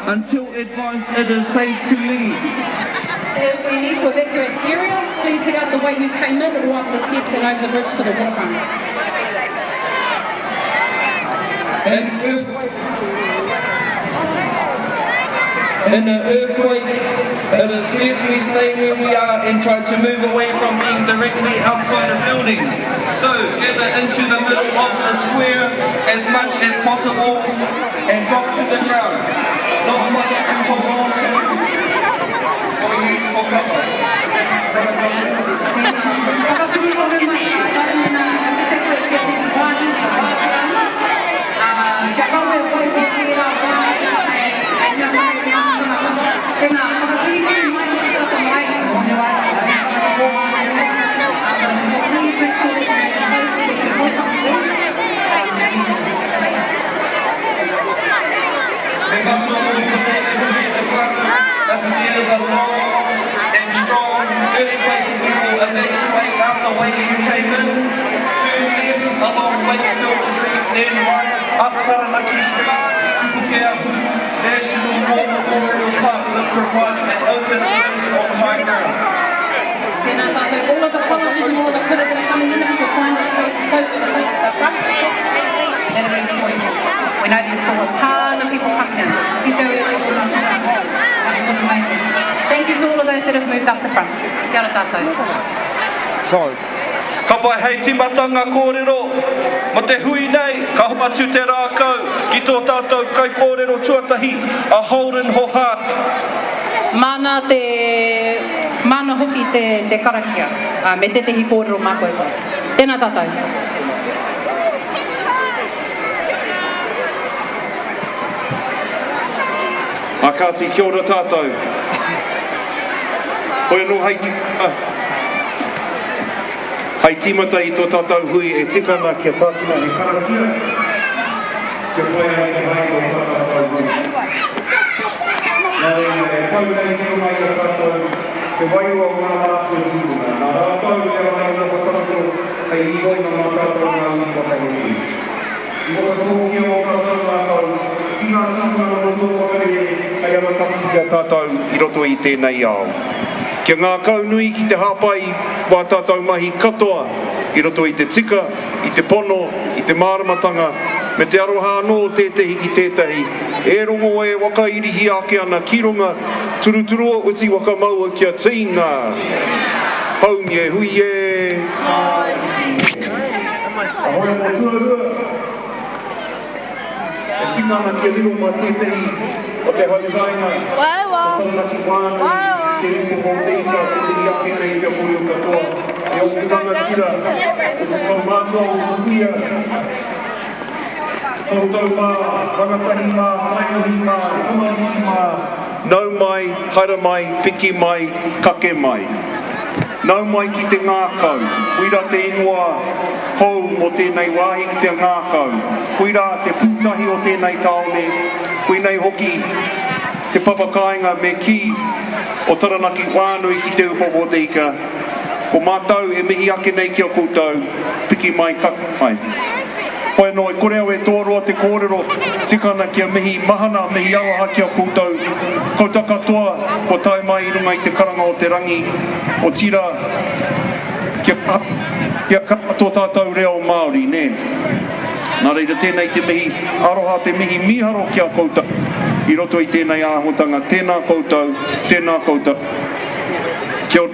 until advised it is safe to leave. If we need to evacuate the area, please head out the way you came in or up the steps and over the bridge to the waterfront. In an earthquake, it is best we stay where we are and try to move away from being directly outside a building. So gather into the middle of the square as much as possible and drop to the ground. Not much to hold on to. Or use for cover. then right up Taranaki Street to Pukeahu National War Memorial Park. This provides an open space on high ground. Tēnā tātou, all of the politicians, all of the kura coming in, if you can find a place close to the front, that'll be important. We know there's still a ton of people coming in. That was amazing. Thank you to all of those that have moved up the front. Kia ora tātou. Sorry. Ka pai hei timatanga kōrero, mo te hui nei, ka hopatu te rākau, ki tō tātou kai kōrero tuatahi, a Holden Hoha. Mana hoki te karakia, me te tehi kōrero mākoe koe. Tēnā tātou. Akati kia ora tātou. Hoi anō hei timata i tō tātou hui e tikana kia tātina e karakia. Kia pai ai o tātou hui. Nā e tau nei teo mai o tātou, ke waiua o ngā mātua tūruna. Nā rātou e mai o tātou hei Hikoi ngā mātou ngā Whakanui. I whakatōngia o tātou mātou, ki ngā tātou o tō whakare, hei ara taputia tātou i roto i tēnei ao. Kia ngā kaunui ki te hāpai wā tātou mahi katoa i roto i te tika, i te pono, i te māramatanga, me te aroha anō tētehi ki tētahi. E rongo e waka irihi ake ana ki runga, turuturua uti waka maua kia tīna. Haumi e hui e. Ahoe mo tuarua. E tika ana kia riro ma tētehi o te haukainga. Waiwa. O tānaki wānu. Waiwa. Te rinko mo teika, te rinko ake nei kia puri o katoa. E o kuranga tira, o kukau mātua o kukuia. Koutou mā, rangatahi mā, tainohi mā, kamarihi mā. Nau mai, haere mai, piki mai, kake mai. Nau mai ki te ngākau, huira te ingoa hou mo tēnei wāhi ki te ngākau. Huira te pūtahi o tēnei taone, huinei hoki te papakainga me ki o Taranaki Whanui ki te upa Wodika. Ko mātou e mihi ake nei ki o koutou, piki mai, kake mai. Hoi anō, e kore au e tōroa te kōrero, tikana kia mihi mahana, mihi awaha ki a koutou. Koutou katoa, ko tai mai i runga i te karanga o te rangi, o tira, kia kato tātou reo Maori, ne? Nā reira tēnei te mihi, aroha te mihi miharo ki a koutou, i roto i tēnei āhotanga, tēnā koutou, tēnā koutou. Kia ora.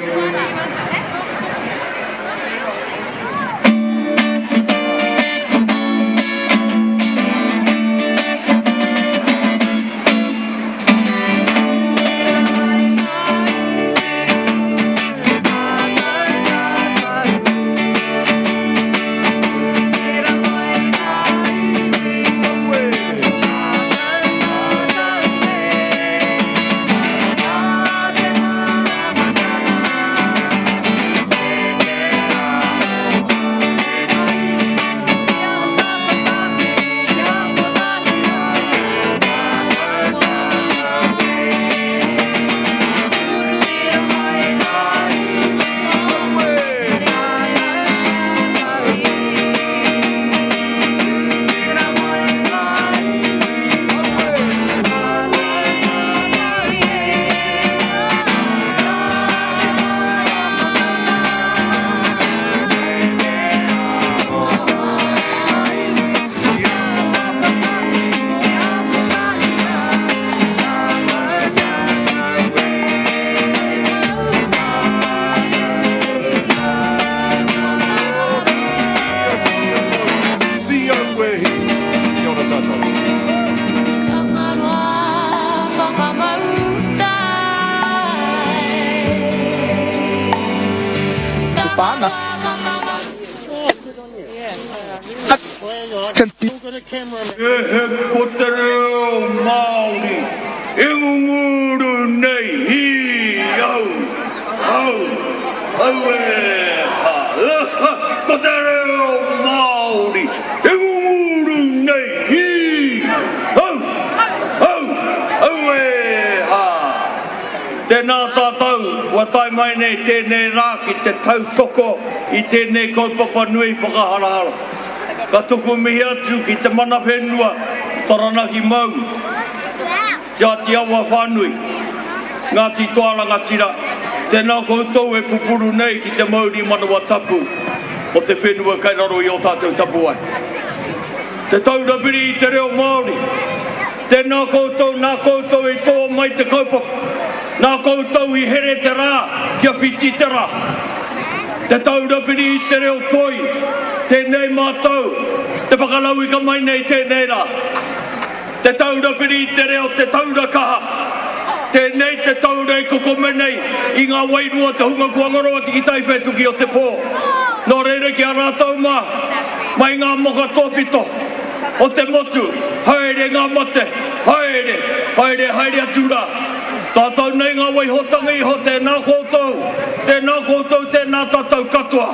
Ko te reo Maori, e nguru nei, hi, au, au e ha. Ko te reo Maori, e nguru nei, hi, au e ha. Tēnā tātou, wa tai mai nei tēnei rā ki te tautoko i tēnei kaupapa nui whakaharahara. Ka tuku mihi atu ki te mana whenua Taranaki mau. Te ati awa whanui. Ngāti toalanga tira. Tēnā koutou e pupuru nei ki te Maori manawa tapu. O te whenua kai raro I o tātou tapu ai. Te taurawhiri I te reo Māori. Tēnā koutou, nā koutou I tō mai te kaupapa. Nā koutou I here te rā, kia whiti te rā. Te taurawhiri I te reo toi. Tēnei mātou, te whakalau I ka mai nei tēnei rā. Te taurawhiri I te reo, te taurakaha. Tēnei te taura I kokome nei, I ngā wairua te hunga kuangaroa tiki tai whetuki o te pō. Nō reire ki a rātou mā, mai ngā moka tōpito, o te motu, haere ngā mate, haere atura. Tātou nei ngā waihotangi I ho tēnā koutou, tēnā tātou katoa.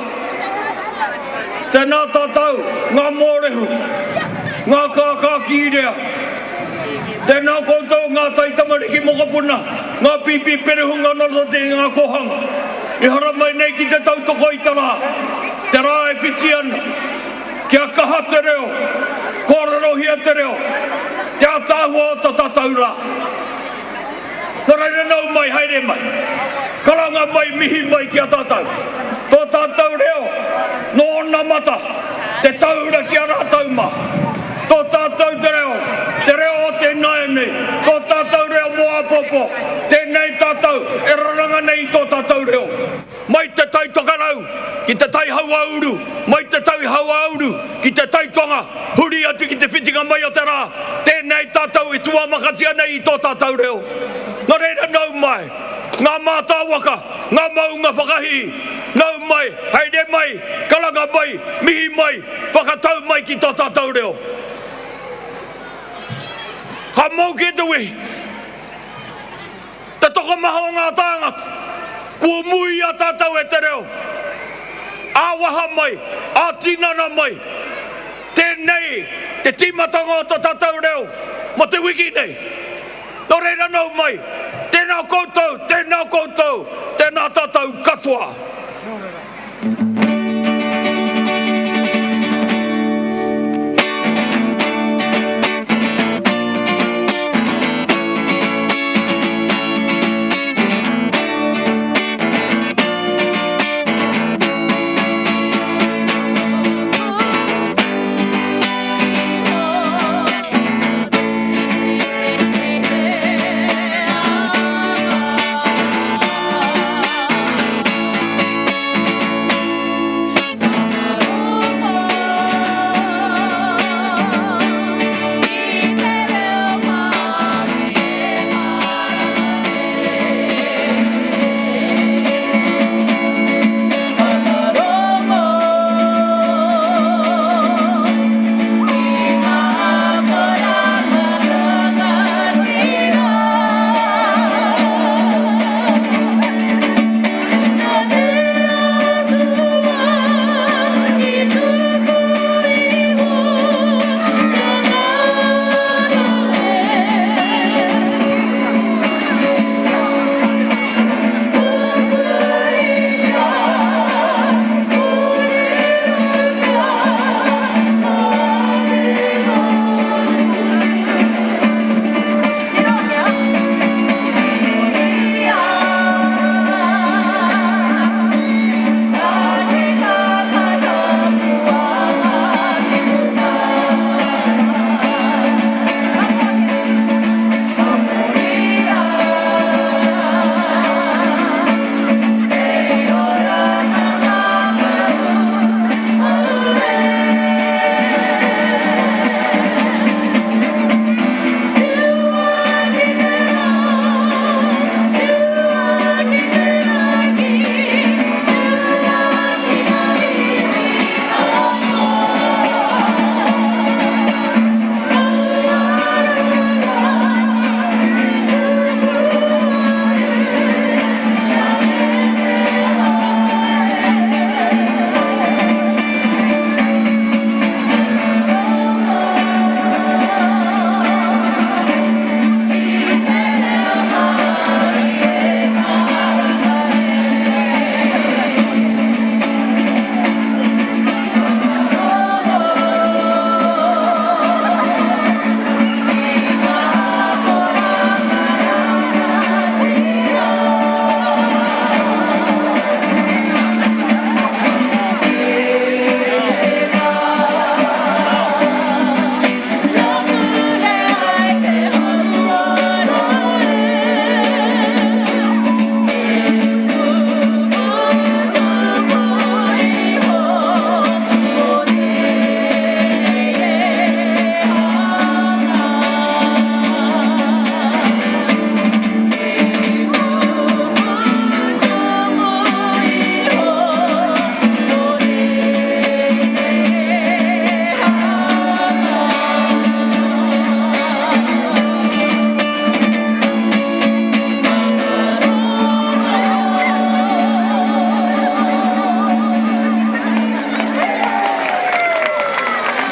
Tēnā tātou, ngā mōrehu, ngā kākāki rea. Tēnā koutou, ngā taitamariki mokapuna, ngā pipi perehunga noto te ngā kohanga. I hara mai nei ki te tautoko I te rā. Te rā e whiti ana. Kia kaha te reo, kōrero hia te reo. Te atāhua o ta tātou rā. Nō reire nau mai, haere mai. Karanga mai, mihi mai ki a tātou. Tō tātou reo, nō ona mata, te taura ki a rātou mā. Tō tātou te reo o te naene, tō tātou reo moa popo, tēnei tātou, e raranga nei tō tātou reo. Mai te tai tokarau, ki te tai haua uru, mai te tai haua uru, ki te tai tonga, huri atu ki te whitinga mai o te rā, tēnei tātou I tua makatia nei I tō tātou reo. Nō reira nau mai, ngā mātāwaka, ngā maunga whakahi, nau mai, haere mai, kalanga mai, mihi mai, whakatau mai ki tō tātou reo. Ka mau ki te wehi, te toko maha o ngā tāngata, kua mui a tātou e te reo, āwaha mai, ā tinana mai, tēnei, te timatanga o tō tātou reo, mo te wiki nei. Nō reira nau mai, tēnā koutou, tēnā tātou katoa.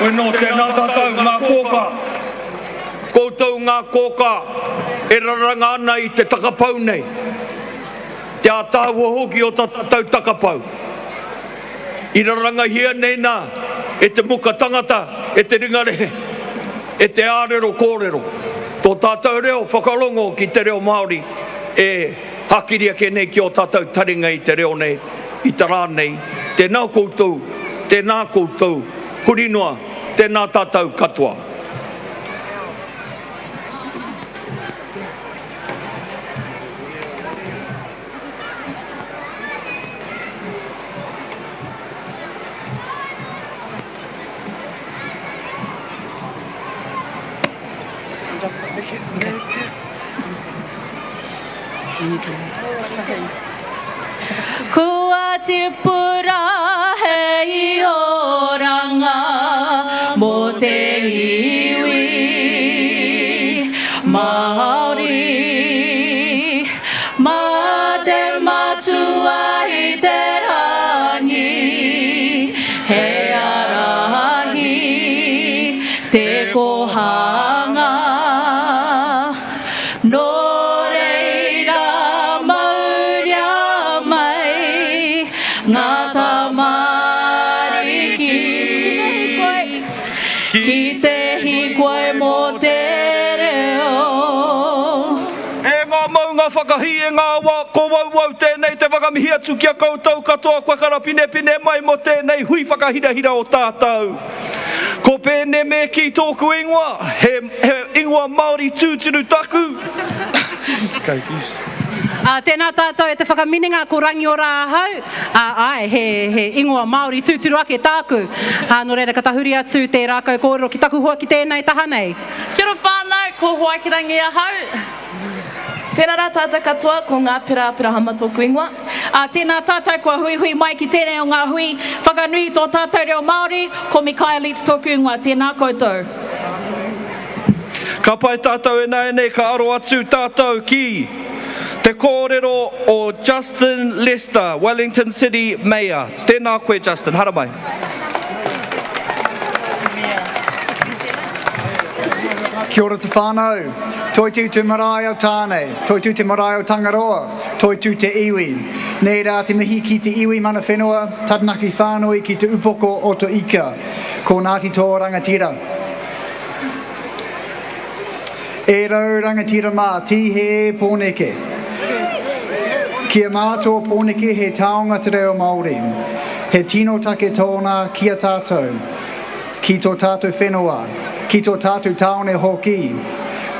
Koe no tēnā tātou ngā kōka. Koutou ngā kōka e raranga ana i te takapau nei. Te ātāua hoki o tātou takapau. I raranga hia nei nā, e te muka tangata, e te ringare, e te ārero kōrero. Tō tātou reo whakalongo ki te reo Māori, e hakiria ke nei ki o tātou taringa i te reo nei, i te rā nei. Tēnā koutou, huri noa, tēnā tātou katoa. Kua te pura hei oranga mo te iwi Maori ma te matua i te rangi he arahi te kohanga no Ki te hikoi mo te reo. E ngā maunga whakahi e ngā wā ko wau tēnei te whakamihi atu kia koutou katoa kua pine mai mo tēnei hui whakahirahira o tātou. Ko pēne me ki tōku ingoa, he ingoa Māori tūturu taku. Tēnā tātou e te whakaminenga ko rangi o rāhau. He ingoa Māori tūturu ake tāku. No reira katahuri atu te rākau kōrero ki taku hoa ki tēnei taha nei. Kia ora whānau, ko hoa ki rangi ahau. Tēnā rā tātou katoa ko ngā pera hama tōku ingoa. Tēnā tātou kua hui mai ki tēnei o ngā hui. Whakanui tō tātou reo Māori, ko Hikoi tōku ingoa. Tēnā koutou. Ka pai tātou e nei ka aro atu tātou ki te kōrero o Justin Lester, Wellington City Mayor. Tēnā koe Justin, hara mai. Kia ora te whānau, toi tū te marae o tāne, toi tū te marae o Tangaroa, toi tū te iwi. Nei rā te mihi ki te iwi mana whenua, taranaki whānui ki te upoko o to ika, ko Ngāti tō rangatira. E rau rangatira mā, tihe pōneke. Kia mātua pōneke he taonga te reo Māori. He tino take tōna kia tātou. Ki tō tātou whenua. Ki tō tātou taone hoki.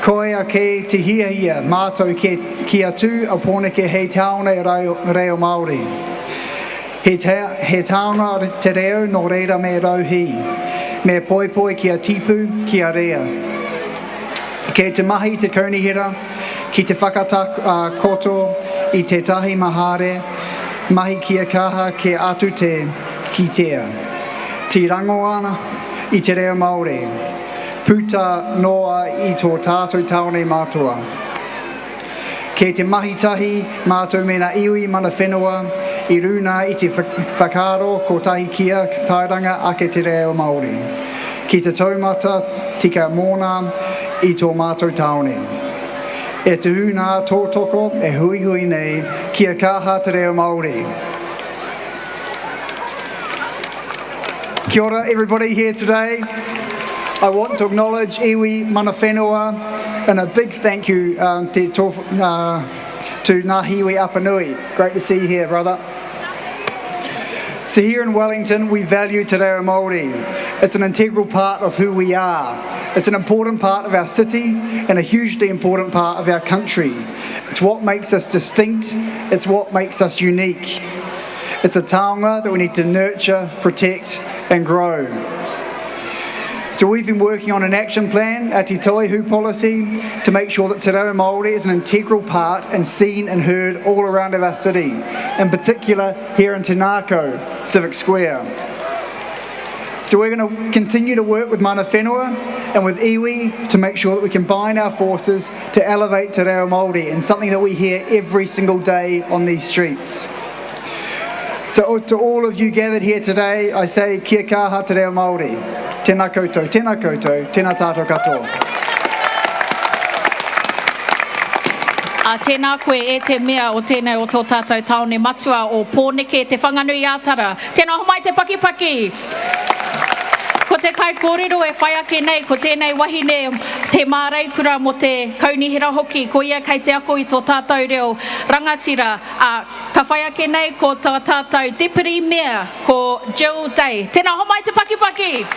Koe a ke te hia mātou ki atu a pōneke he taone reo Māori. He taonga te reo no reira me rauhi. Me poi ki a tipu ki a rea. Kei te mahi te kaunihira, ki te whakatakoto i te tahi mahare, mahi kia kaha ke atu te kitea. Ti rango ana i te reo Māori, puta noa i tō tātou taone mātua. Kei te mahi tahi mātou mena iwi mana whenua, i runa i te whakaro ko tahi kia tairanga ake te reo Māori. Ki te taumata tika mōna, i tō mātou taone. E te hūnā tōtoko e hui nei kia kaha te reo Māori. Kia ora everybody here today. I want to acknowledge iwi mana whenua and a big thank you to Ngāhiwi Apanui. Great to see you here, brother. So here in Wellington, we value te reo Māori. It's an integral part of who we are. It's an important part of our city and a hugely important part of our country. It's what makes us distinct. It's what makes us unique. It's a taonga that we need to nurture, protect and grow. So we've been working on an action plan, a Te Toihu policy, to make sure that te reo Māori is an integral part and seen and heard all around of our city, in particular here in Te Ngākau, Civic Square. So we're going to continue to work with mana whenua and with iwi to make sure that we combine our forces to elevate te reo Māori, and something that we hear every single day on these streets. So to all of you gathered here today, I say kia kaha te reo Māori. Tēnā koutou, tēnā koutou, tēnā tātou katoa. Tēnā koe e te mea o tēnei o tō tātou taone matua o pōneke te whanganui ātara. Tēnā homai te pakipaki. Ko te kai kōrero e whai ake nei, ko tēnei wahine te māreikura mo te kaunihira hoki, ko ia kei te ako i tō tātou reo rangatira. Ka whai ake nei ko tō tātou deputy mayor, ko Jill Day. Tēnā homai te pakipaki.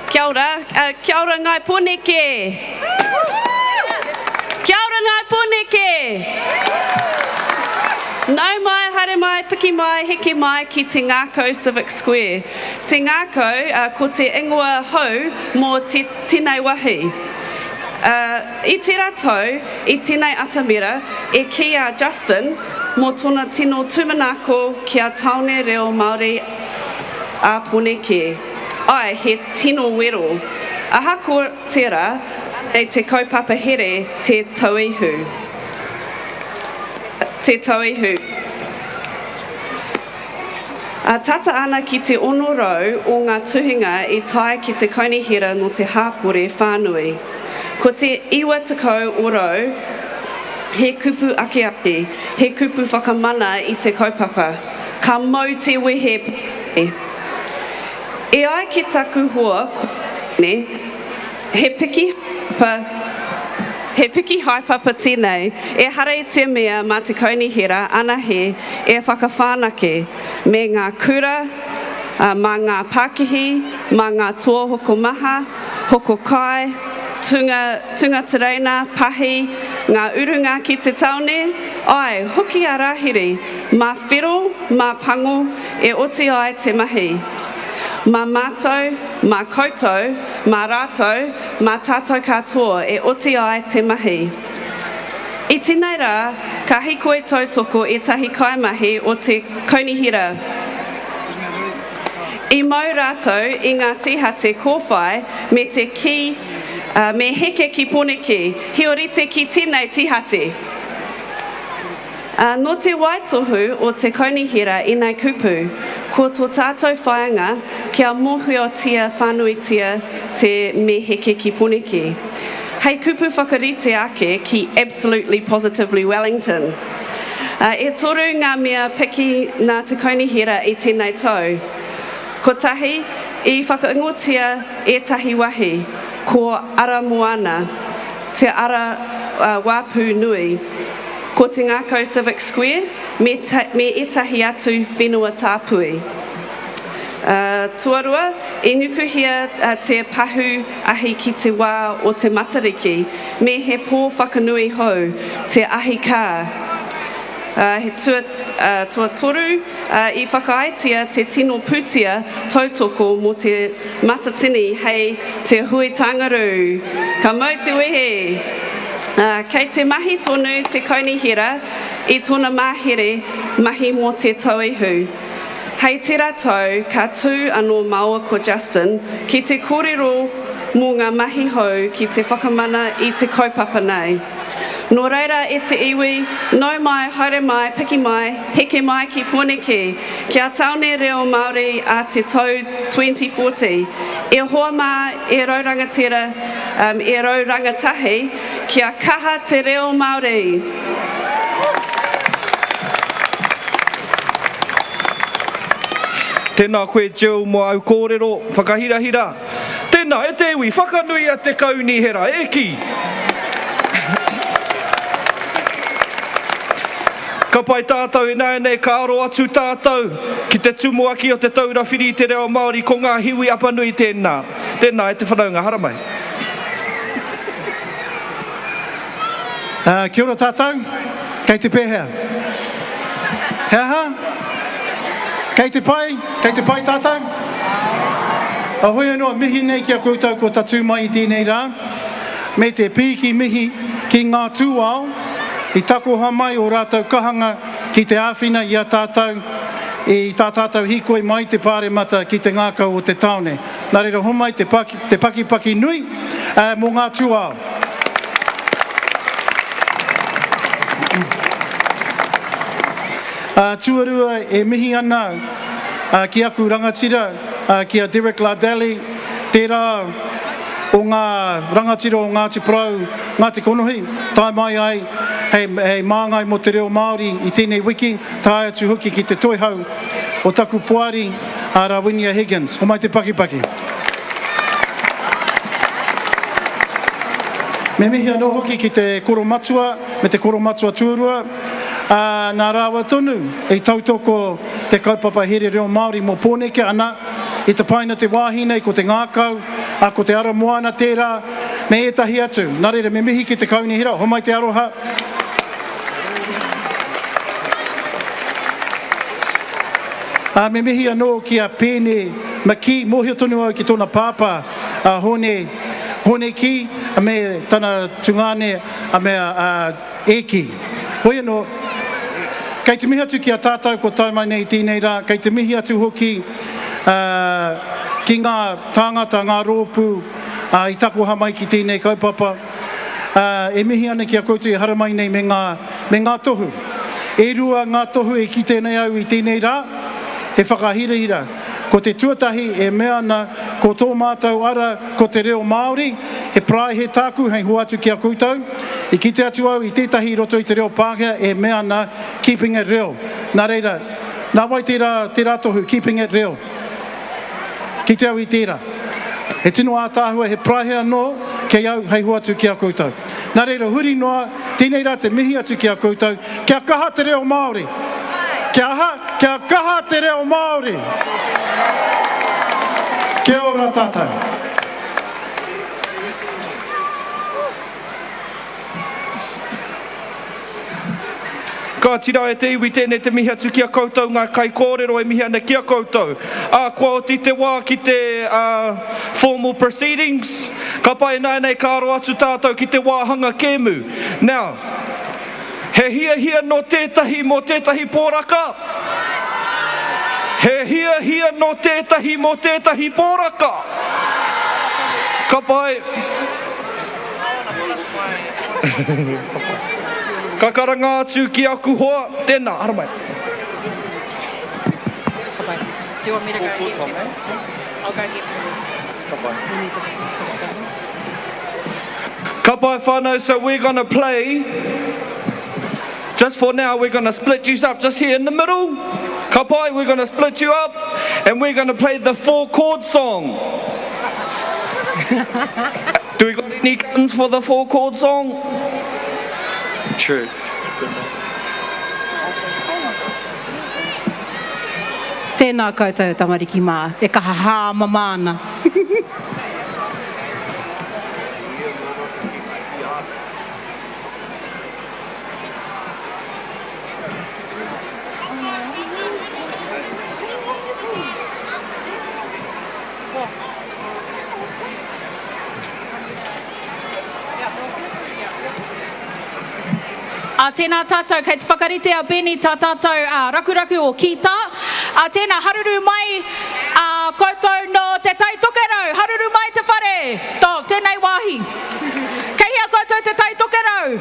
Kia ora ngai pōneke. Kia ora ngai pōneke. Nau mai, haere mai, piki mai, heke mai ki te Ngākau Civic Square. Te Ngākau ko te ingoa hou mō te tēnei wahi. I te rātou, i tēnei atamira, e kia Justin mō tōna tino tūmanako kia taone reo Māori a pōneke. Ai, he tino wero. Aha ko tērā, e te kaupapa here, te tauihu. Te tauihu. Tata ana ki te ono rau o ngā tuhinga i tae ki te kaunihira no te hāpore whānui. Ko te iwa takau o rau, he kupu ake ake, he kupu whakamana i te kaupapa. Ka mau te wehe. E ai ki taku hoa, he piki haipapa tēnei, e hara i te mea mā te kaunihira ana he e whakawhānake me ngā kura, mā ngā Pākihi, mā ngā toa hoko maha, hoko kai, tunga tereina, pahi, ngā urunga ki te taone, ai, hoki a rahiri, mā whiro, mā pango, e oti ai te mahi. Mā mātou, mā koutou, mā rātou, mā tātou katoa e oti ai te mahi. I tēnei rā, ka Hikoi tautoko e tahi kaimahi o te kaunihira. I mau rātou i ngā tīhate kōwhai me te ki, me heke ki pōneke, hiorite ki tēnei tīhate. No te waitohu o te kaunihira i nei kupu, ko tō tātou whāinga kia mōhiotia whānuitia te me heke ki pōneke. Hei kupu whakarite ake ki Absolutely Positively Wellington. E toru ngā mea piki nā te kaunihira i tēnei tau. Ko tahi, i whakaingotia e tahi wahi, ko ara moana, te ara wāpū nui. Ko te Ngākau Civic Square, me etahi atu whenua tāpui. Tuarua, e nukuhia te pahu ahi ki te wā o te matariki, me he pō Whakanui hou, te ahi kā. Tua toru, i whakaaitia te tino pūtia tautoko mo te matatini hei te hui tangaru. Ka mau te wehe. Kei te mahi tonu te kaunihira i tōna mahere mahi mō te tauihu. Hei te rātou ka tū anō maua ko Justin ki te kōrero mō ngā mahi hou ki te whakamana i te kaupapa nei. Nō reira e te iwi, nau mai, haere mai, piki mai, heke mai ki pōneke, kia taone reo Māori a te tau 2040. E hoa mā e raurangatira, e raurangatahi, kia kaha te reo Māori. Tēnā koe Jill mo au kōrero, whakahirahira. Tēnā, e te iwi, whakanui a te kaunihira, eki. Ka pai tātou nei ka aro atu tātou ki te tumuaki o te taurawhiri te reo Māori ko ngā hiwi apanui tēnā. Tēnā e te whanaunga haramai. Kia ora tātou, kei te pēhea. Heaha? Kei te pai tātou. Ahoy anō, mihi nei kia koutou ko tatu mai i tēnei rā. Me te pīki mihi ki ngā tūao. I tako hamai o rātou kahanga ki te āwhina i a tātou, i tā tātou hikoi mai te pāre mata ki te ngākau o te taone. Nā reira homai te paki nui mō ngā tūao. Tuarua e mihi ana ki aku rangatira, ki a Derek Lardali, tērā o ngā rangatira o Ngāti Parau, Ngāti Konohi, tai mai ai, hei māngai mo te reo Māori i tēnei wiki, tai atu hoki ki te toihau o taku puari a Rawinia Higgins. O mai te pakipaki. Me mihi anō hoki ki te koro matua, me te koro matua tuarua, nā rāua tonu, i tautoko te kaupapa here reo Māori mō pōneke ana, i te paina te wāhine, ko te ngākau, a ko te ara moana tērā, me etahi atu. Nā reira, me mihi ki te kaunihira, homai te aroha. Me mihi anō ki a pēne maki, mōhio tonu au ki tōna pāpā, hone ki, me tana tungane, a mea eki. Hoi anō, kei te mihi atu ki a tātou ko tai mai nei tēnei rā, kei te mihi atu hoki ki ngā tāngata, ngā rōpū, i takoha mai ki tēnei kaupapa. E mihi ana ki a koutou i haramai nei me ngā tohu. E rua ngā tohu e ki tēnei au i tēnei rā, he whakahirahira. Ko te tuatahi e mea ana, ko tō mātou ara, ko te reo Māori, he prae he tāku, hei hoatu ki a koutou. I ki te atu au, i tētahi roto i te reo Pākehā, e mea ana, keeping it real. Nā reira, nā wai tērā tohu, keeping it real. Ki te au i tērā. He tino ātāhua, he prahe anō, kei au, hei hoatu ki a koutou. Nā reira, huri noa, tēnei rā te mihi atu ki a koutou, kia kaha te reo Māori. Kia kaha te reo Māori. Kia ora tātou. Ka tira e te iwi tēnei te mihi atu ki a koutou, ngā kai kōrero e mihi ana ki a koutou. Kua o te wā ki te formal proceedings, ka pai nei ka aro atu tātou ki te wāhanga kēmu. Now, he hia no tētahi mō tētahi pōraka. He hia no tētahi mō tētahi pōraka. Ka pai... Ka karanga atu ki aku hoa, tēnā, haramai. Do you want me to go get them? I'll go get them. Ka pai whānau, so we're going to play, just for now, we're going to split you up just here in the middle. Ka pai, we're going to split you up, and we're going to play the 4-chord song. Do we got any guns for the 4-chord song? True. Tēnā koutou tamariki mā, e kaha hā mamāna. Tēnā tātou, kei te whakarite a Beni tā tātou rakuraku o Kita. Tēnā haruru mai koutou no te tai tokerau, haruru mai te whare, tō tēnei wāhi. Kei hia koutou te tai tokerau.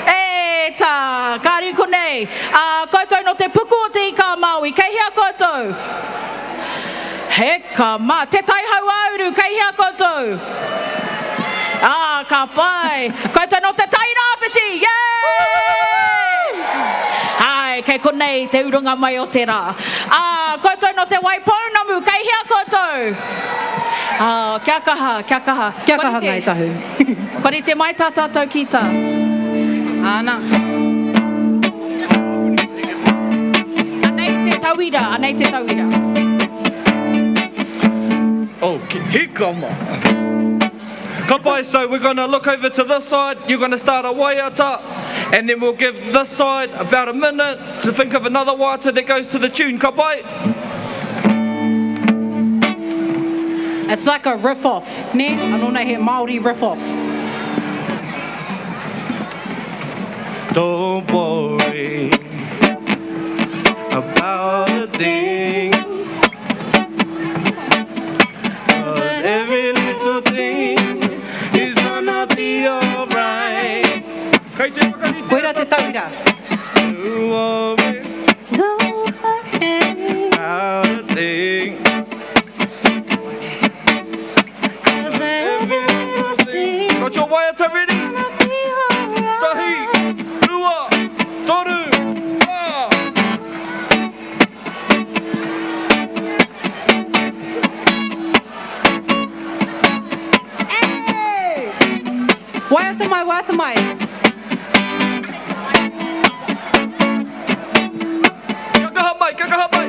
E tā, kāri konei. Koutou no te puku o te ika Māui, kei hia koutou. Heka mā, te tai hau auru, kei hia koutou. Ka pai. Koutou no te tai rāwhiti, yay! Hai, kei konei te urunga mai o te rā. Koutou no te waipounamu, kei hia koutou. Kia kaha, kia kaha. Kia kaha ngai tahu. Kori te mai tā tātou ki tā. Ana. Anei te tauira, anei te tauira. Oh, hikama. Ka pai, so we're going to look over to this side, you're going to start a waiata, and then we'll give this side about a minute to think of another waiata that goes to the tune, ka pai? It's like a riff-off, ne? Anōna he Māori riff-off. Don't worry about a thing, 'cause every little thing is gonna be alright. Koira te tauira. Don't worry. Ko waiata ready? Tahi, rua, toru, wā. Waiata mai, waiata mai. Kakaha mai.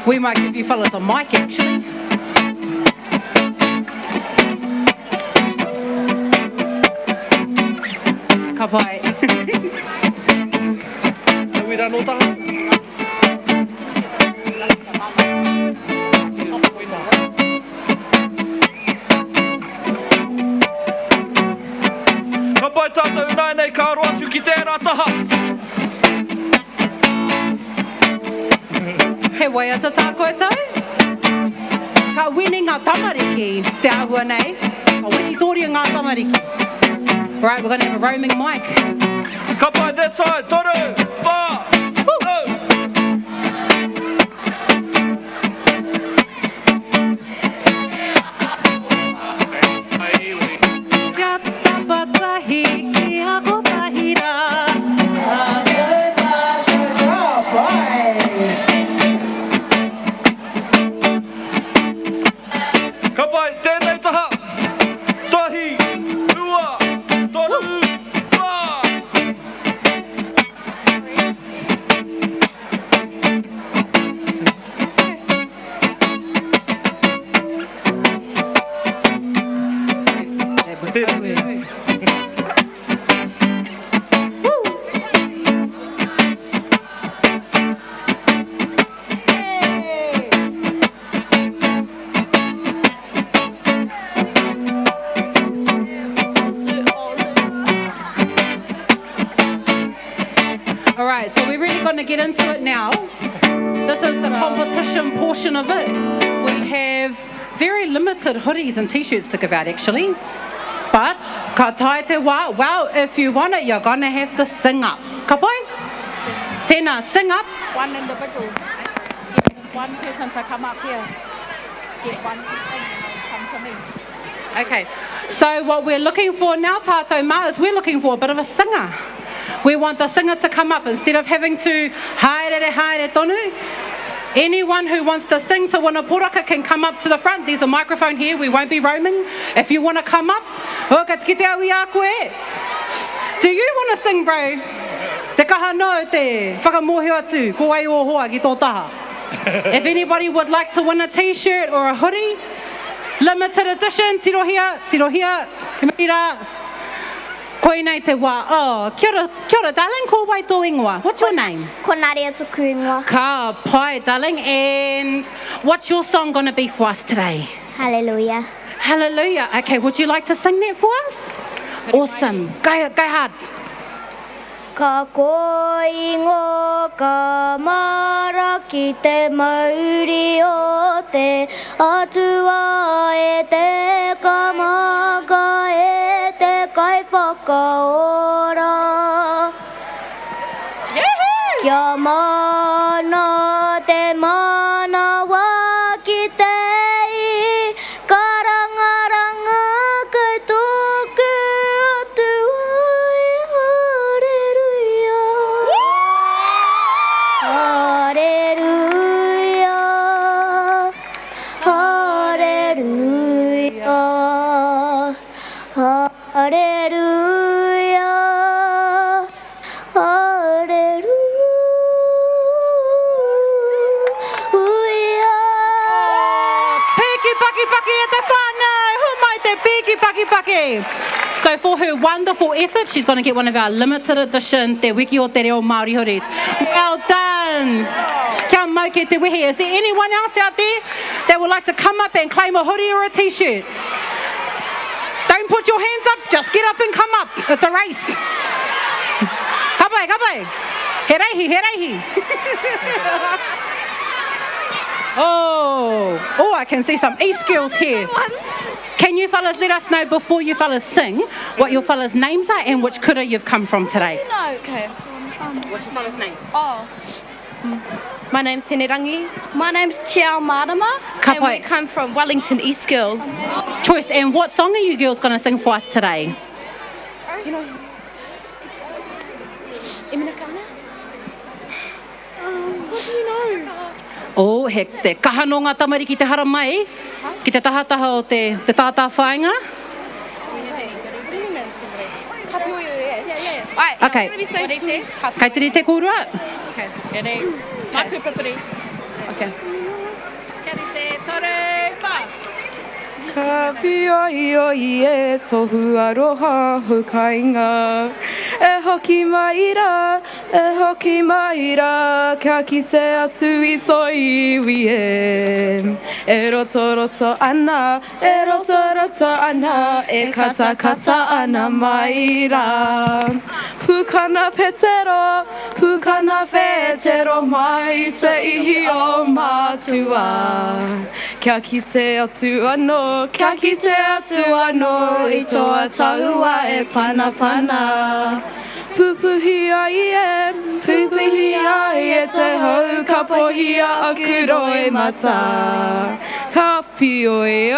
We might give you fellas a mic actually. Ka pai. We don't know taha. Ka pai tātou nai nei ka aro atu ki tērā taha. He waiata tā koe tau. Ka wini ngā tamariki te ahua nei. Ka wini tōria ngā tamariki. Right, we're going to have a roaming mic. Ka pai, that's right. Toru, wā, oh. Kia tapatahi, kia kotahira. Ka pai, tēnei taha. Tahi, rua, toru, wā. All right, so we're really going to get into it now. This is the competition portion of it. We have very limited hoodies and t-shirts to give out actually. But, ka tae te wā, well, if you want it, you're going to have to sing up. Ka pai? Tēnā, sing up. One individual. There's one person to come up here. Get one to sing and come to me. Okay, so what we're looking for now, tātou mā, is we're looking for a bit of a singer. We want the singer to come up instead of having to haere tonu. Anyone who wants to sing to win a poraka can come up to the front. There's a microphone here, we won't be roaming. If you want to come up, ka te kite awi a koe. Do you want to sing, bro? Te kaha no te whakamohio atu, ko ai o hoa ki tō taha. If anybody would like to win a t-shirt or a hoodie, limited edition, tirohia, kamerira. Koe nei te wā. Oh, kia ora, darling, ko wai tō ingoa. What's your name? Ko Naria tuku ingoa. Ka pai, darling. And what's your song going to be for us today? Hallelujah. Hallelujah. Okay, would you like to sing that for us? Awesome. Go hard. Ka koe ingo ka mara ki te mauri o te atua e te kamaga e te kai whakaora. Kia mana te mana wā ki te i ka rangaranga kai tōku atu ai Hallelujah, Hallelujah, Hallelujah, Hallelujah. Paki e te whānau, hu mai te piki paki. So for her wonderful effort, she's going to get one of our limited edition Te Wiki o Te Reo Māori hoodies. Well done. Kia mau ke te wehe. Is there anyone else out there that would like to come up and claim a hoodie or a t-shirt? Don't put your hands up, just get up and come up. It's a race. Ka pai. He reihi. Oh, I can see some East girls here. Can you fellas let us know before you fellas sing what your fellas' names are and which kura you've come from today? No. Okay. What's your fellas' names? Oh. My name's Henerangi. My name's Tiao Marama. And we come from Wellington East Girls. Choice, and what song are you girls going to sing for us today? Do you know? Eminakana? What do you know? Oh, he te kahanonga tamari ki te hara mai, ki te tahataha o te tātā whainga. Okay. Kai te te kōrua? Okay. Maku papari. Okay. Kia te tore pa. Ka pioi oi e tohu aroha hukainga. E hoki mai ra, kia kite atu I toi iwi e. E roto ana, e kata ana mai ra. Pukana petero mai te ihi o matua. Kia kite atu ano, I toa taua e pana. Pupuhia e te hau, ka pohia a kuro e mata. Ka pioi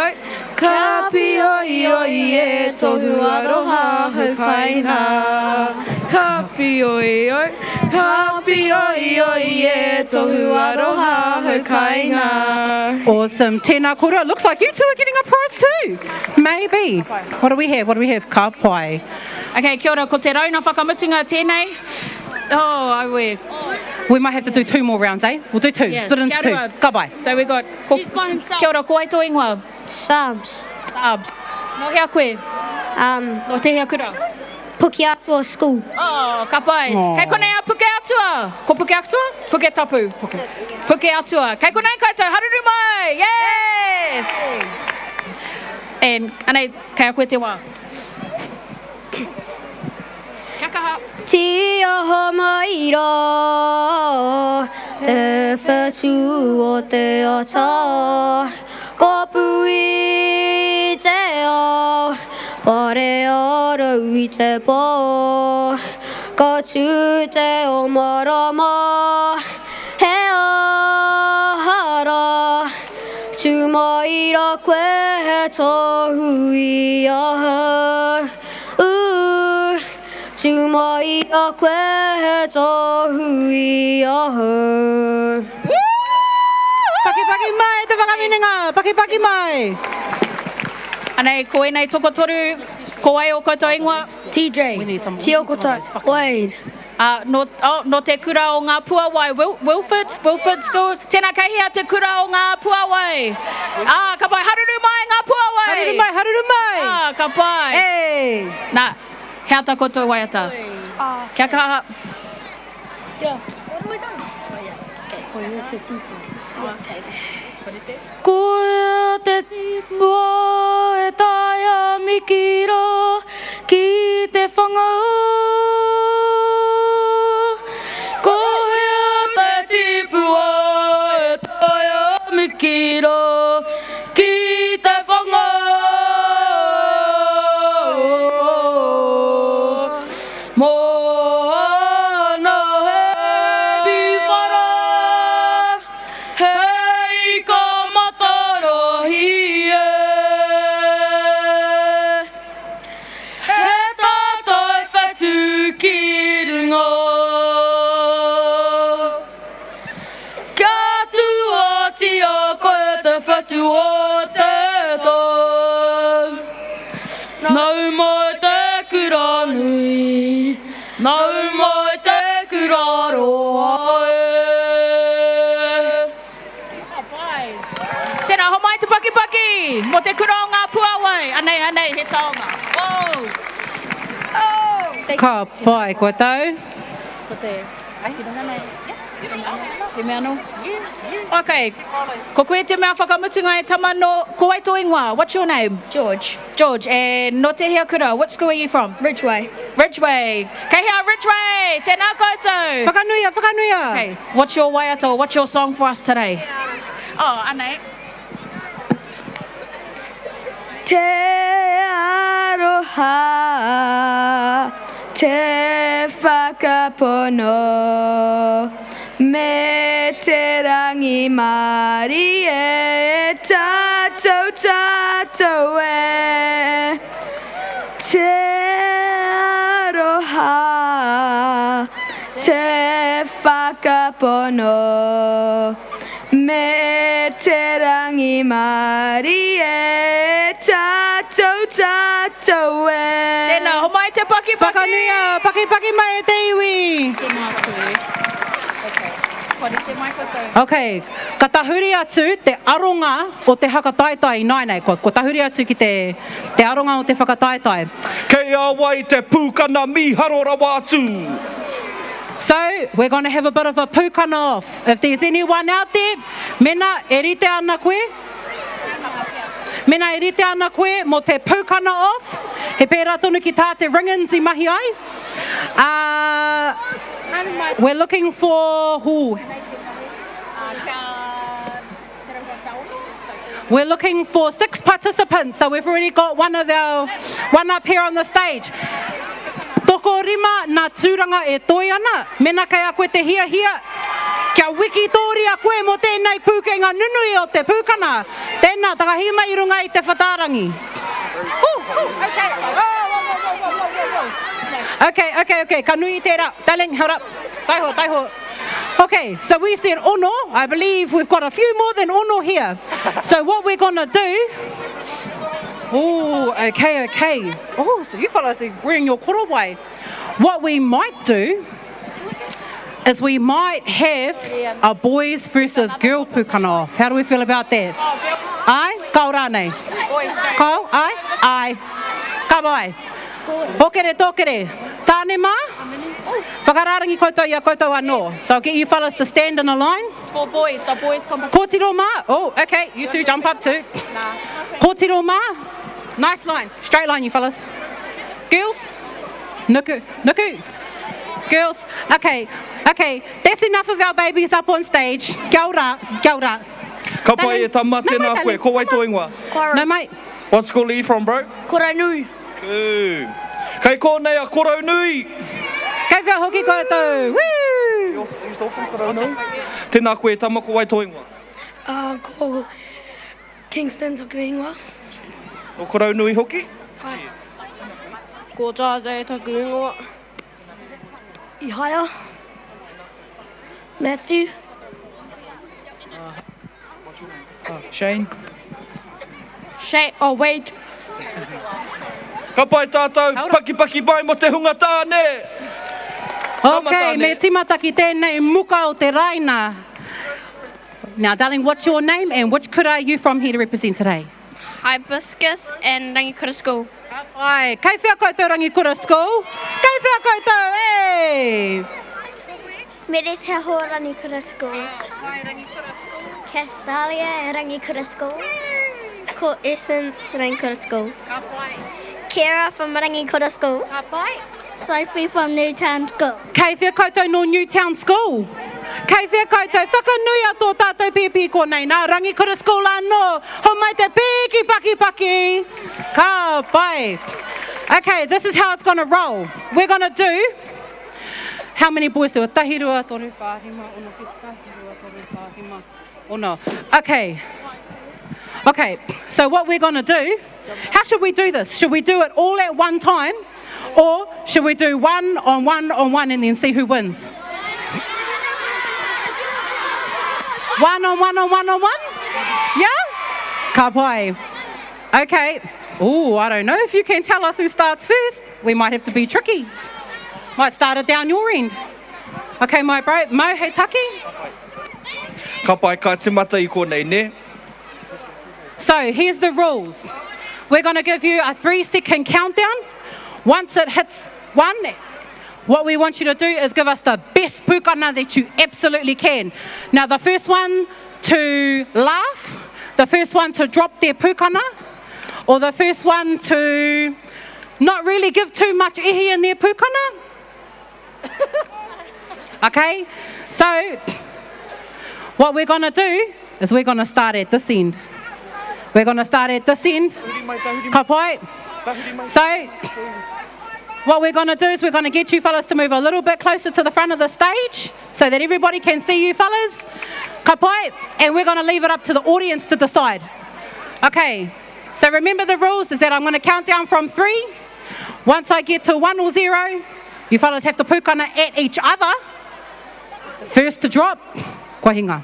e tohu aroha hukaina. Ka pioi e tohu aroha hukaina. Awesome. Tēnā kōrua. Looks like you two are getting a prize too. Maybe. What do we have? Ka pai. Okay, kia ora, ko te rauna whakamutunga tēnei. Oh, we might have to do 2 more rounds, eh? We'll do 2. Yeah. Split into 2. Ka pai. So we got... He's by himself. Kia ora, ko ai tō ingoa? Subs. No hea koe? No te hea kura? Puke atua school. Oh, ka pai. Kei konei a puke atua. Ko puke atua? Puke tapu. Puke atua. Kei konei koutou, haruru mai. Yes! And anei, kei a koe te wā. Kia kaha. Tia hamaira, te whetu o te ata. Ko pui te ao, pare arau I te pō. Ka tū te o marama, he ahara. Tū mai ra koe he tohu I aha. Tū mai ra koe he tohu I aha. Paki mai, te whakaminenga. Paki mai. Anei, ko enei toko toru, ko ai o koutou ingoa? TJ. Tio koutou. Wade. No te kura o ngā puawai, Wilford School. Tēnā kahia te kura o ngā puawai. Ka pai, haruru mai ngā puawai. Haruru mai. Ka pai. Hey. Nā, hea tā koutou waiata. Kia kaha. Yeah. What have we done? Oh, yeah. Okay. Koe te tipu. Okay. Koe te tipua e taia mikiro ki te whangau. Koe te tipua e taia mikiro ki te whangau. Moana he biwhara, hei ka matarohi e. He tātai whatu ki runga. Kia tuatia koe te whatu o te tau. Nau mai te kura nui, nau mai te kura roa e. Tēnā, ho mai te paki, mo te kura o ngā puawai. Anei, he taonga. Ka pai koutou. Ko te... Te mea no? Okay. Ko koe te mea whakamutunga e tamano. Ko ai tō ingoa. What's your name? George. George. And no te hea kura. What school are you from? Ridgeway. Ridgeway. Kei hea Ridgeway. Tēnā koutou. Whakanuia. Okay. What's your waiata? What's your song for us today? Oh, anei. Te aroha, te whakapono, me te rangi Māori e tātou tātou e te aroha te whakapono me te rangi Māori e tātou tātou e. Tēnā, homai te paki paki. Whakanuia, paki paki mai e te iwi. Okay, ka tahuri atu te aronga o te hakataitai nainei. Ko tahuri atu ki te aronga o te whakataitai. Kei awai te pūkana miharo rawa atu. So, we're going to have a bit of a pūkana off. If there's anyone out there, mena e rite ana koe. Mena e rite ana koe mo te pūkana off. He pērā tonu ki tā te ringans I mahi ai. We're looking for who? We're looking for 6 participants. So we've already got one up here on the stage. Toko rima nā tūranga e toi ana. Mena kei a koe te hia. Kia wiki tōri a koe mo tēnei pūkenga nunui o te pūkana. Tēnā, takahima I runga I te whatarangi. Okay. Ka nui tērā. Darling, hold up. Taiho. Okay, so we said ono. I believe we've got a few more than ono here. So what we're going to do... Oh, okay. Oh, so you fellas are wearing your korowai. What we might do is we might have a boys versus girl pūkana off. How do we feel about that? Ai? Ka ora nei? Kau? Ai? Ka bai? Tōkere. Tāne mā? Whakararangi koutou ia koutou anō. So I'll get you fellas to stand in a line. It's for boys, the boys competition. Kōtiro mā? Oh, okay. You two jump up too. Kōtiro mā? Nice line. Straight line, you fellas. Girls? Nuku. Girls? Okay. That's enough of our babies up on stage. Kia ora. Ka pai e tama tēnā koe. Ko wai tō ingoa? No, mate. What school are you from, bro? Whakanui. Good. Kei kōnei a Whakanui. Kei whia hoki koutou. Woo! You also from Whakanui? Tēnā koe tama ko wai tō ingoa? Ko Kingston toku ingoa. O Whakanui hoki? Hai. Ko tātai toku ingoa. Ihaya. Matthew. Shane. Wade. Ka pai tātou, paki mai mo te hunga tāne. Okay, me timata ki tēnei muka o te raina. Now, darling, what's your name and which kura are you from here to represent today? Hibiscus and Rangikura School. Ai, kei whia koutou Rangikura School? Kei whia koutou, hey! Mere te ho Rangikura School. Castalia Rangikura School. Ko Essence Rangikura School. Kira from Rangikura School. Sophie from Newtown School. Kei whia koutou no Newtown School. Kei whia koutou whakanuia tō tātou pipi konei nā Rangikura School anō. Ho mai te piki paki. Ka pai. Okay, this is how it's going to roll. We're going to do... How many boys there were? Tahi rua, toru, whāhima, ono, tahi rua, toru, whāhima, ono. Okay, so what we're going to do, how should we do this? Should we do it all at one time? Or should we do one on one and then see who wins? One on one? Yeah? Ka pai. Okay. Ooh, I don't know if you can tell us who starts first. We might have to be tricky. Might start it down your end. Okay, my bro. Mo, hei taki. Ka pai ka timata I konei ne. So, here's the rules. We're going to give you a 3-second countdown. Once it hits 1, what we want you to do is give us the best pūkana that you absolutely can. Now, the first one to laugh, the first one to drop their pūkana, or the first one to not really give too much ihi in their pūkana. Okay, so what we're going to do is we're going to start at this end. Ka pai. So what we're going to do is we're going to get you fellas to move a little bit closer to the front of the stage so that everybody can see you fellas. Ka pai. And we're going to leave it up to the audience to decide. Okay, so remember the rules is that I'm going to count down from 3. Once I get to 1 or 0, you fellas have to pukana at each other. First to drop, kua hinga.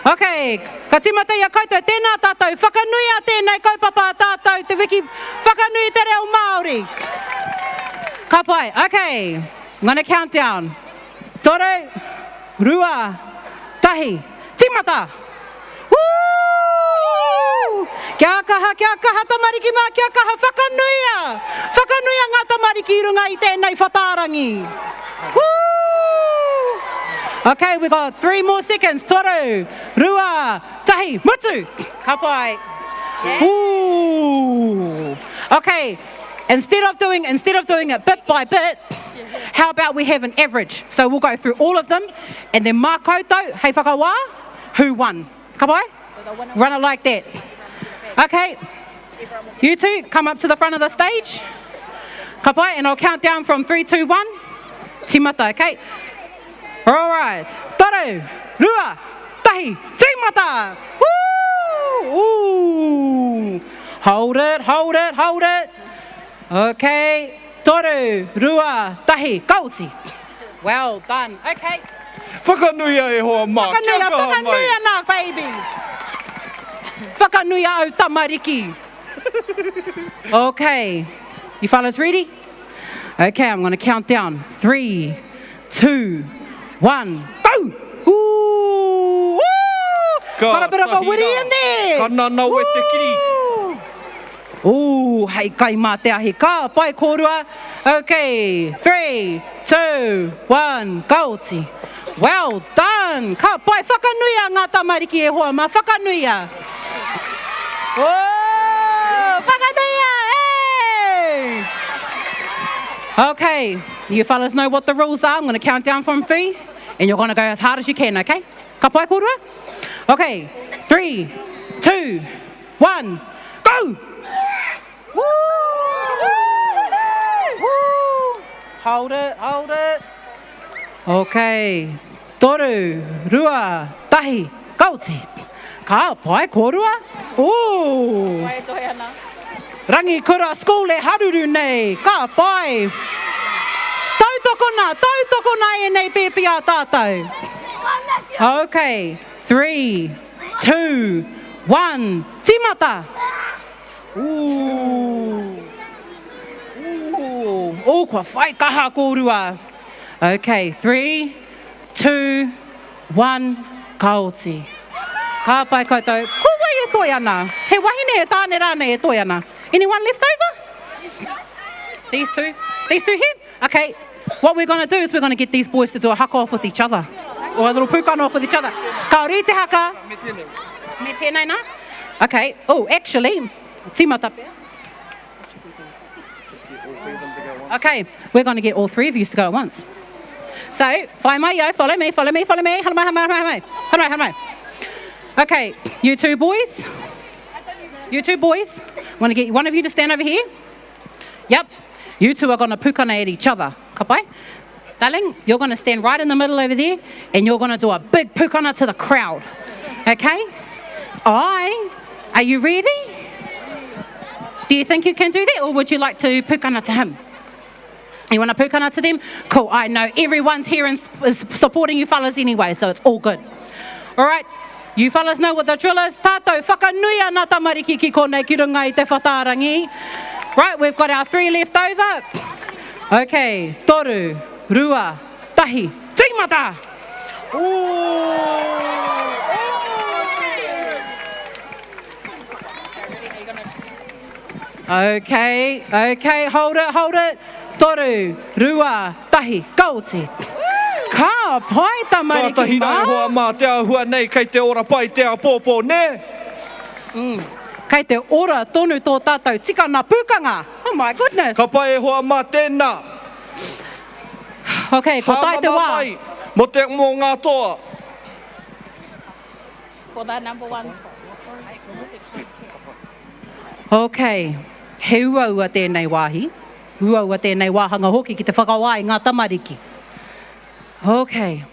Okay, ka timata ia koutou tēnā tātou, whakanui a tēnei kaupapa tātou, te wiki whakanui te reo Māori. Ka pai, okay, I'm going to count down. Tore, rua, tahi, timata. Woo! Kia kaha tamariki mā, kia kaha whakanuia. Whakanuia ngā tamariki I runga I tēnei whatarangi. Woo! Okay, we got 3 more seconds. Toru, rua, tahi, mutu. Ka pai. Ooh. Okay, instead of doing it bit by bit, how about we have an average? So we'll go through all of them, and then mā koutou, hei whakawā, who won? Ka pai? Run it like that. Okay, you two come up to the front of the stage. Ka pai, and I'll count down from 3, 2, 1. Timata, okay? All right. Toru, rua, tahi, timata. Woo! Ooh. Hold it, hold it, hold it. Okay. Toru, rua, tahi, kauti. Well done. Okay. Whakanuia e hoa mā. Whakanuia nā, baby. Whakanuia au tamariki. Okay. You fellas ready? Okay, I'm going to count down. 3, 2, 1, go! Ooh! Woo! Got a bit of a witty in there. Kanana we te kiri. Ooh, hei kai mā te ahi ka, pai kōrua. Okay, 3, 2, 1, kauti. Well done. Ka pai whakanuia ngā tamariki e hoa mā, whakanuia. Oh, whakanuia, hey! Okay, you fellas know what the rules are. I'm going to count down from 3, and you're going to go as hard as you can, okay? Ka pai kōrua? Okay, 3, 2, 1, go! Woo! Woo! Hold it, hold it. Okay, toru, rua, tahi, kauti. Ka pai kōrua? Ooh! Rangi kura school e haruru nei, ka pai. Tautoko nā e nei pēpi a tātou. Okay, 3, 2, 1, timata. Ooh. Ooh. Oh, kua whai kaha kōrua. Okay, 3, 2, 1, kaoti. Ka pai koutou. Ko wai e toi ana? He wahine e tāne rāne e toi ana. Anyone left over? These two? These two here? Okay, what we're going to do is we're going to get these boys to do a haka off with each other. Or a little pukana off with each other. Ka ori te haka. Me tēnei nā. Okay, oh, actually, timata pēr. Okay, we're going to get all 3 of you to go at once. So, whai mai yo, follow me, follow me, follow me. Hana mai. Okay, you two boys. You two boys. I want to get one of you to stand over here. Yep. You two are going to pukana at each other. Ka pai? Darling, you're going to stand right in the middle over there, and you're going to do a big pukana to the crowd. Okay? Are you ready? Do you think you can do that, or would you like to pukana to him? You want to pukana to them? Cool. I know everyone's here and is supporting you fellas anyway, so it's all good. All right. You fellas know what the drill is. Tātou whakanuia nā tamariki ki konei ki runga I te whatarangi. Right, we've got our 3 left over. Okay, toru, rua, tahi, timata. Okay, hold it. Toru, rua, tahi, kauti. Ka pai tamariki mā. Ka tahina e hoa mā te ahua nei kei te ora pai te a pōpō ne. Kei te ora tonu tō tātou tika nā pūkanga. Oh my goodness. Ka pai e hoa mā tēnā. Okay, ko tai te wā. Mo te mō ngā toa. For that number 1 spot. Okay, he ua ua tēnei wāhi. Uaua tēnei wāhanga hoki ki te whakawā i ngā tamariki. Okay.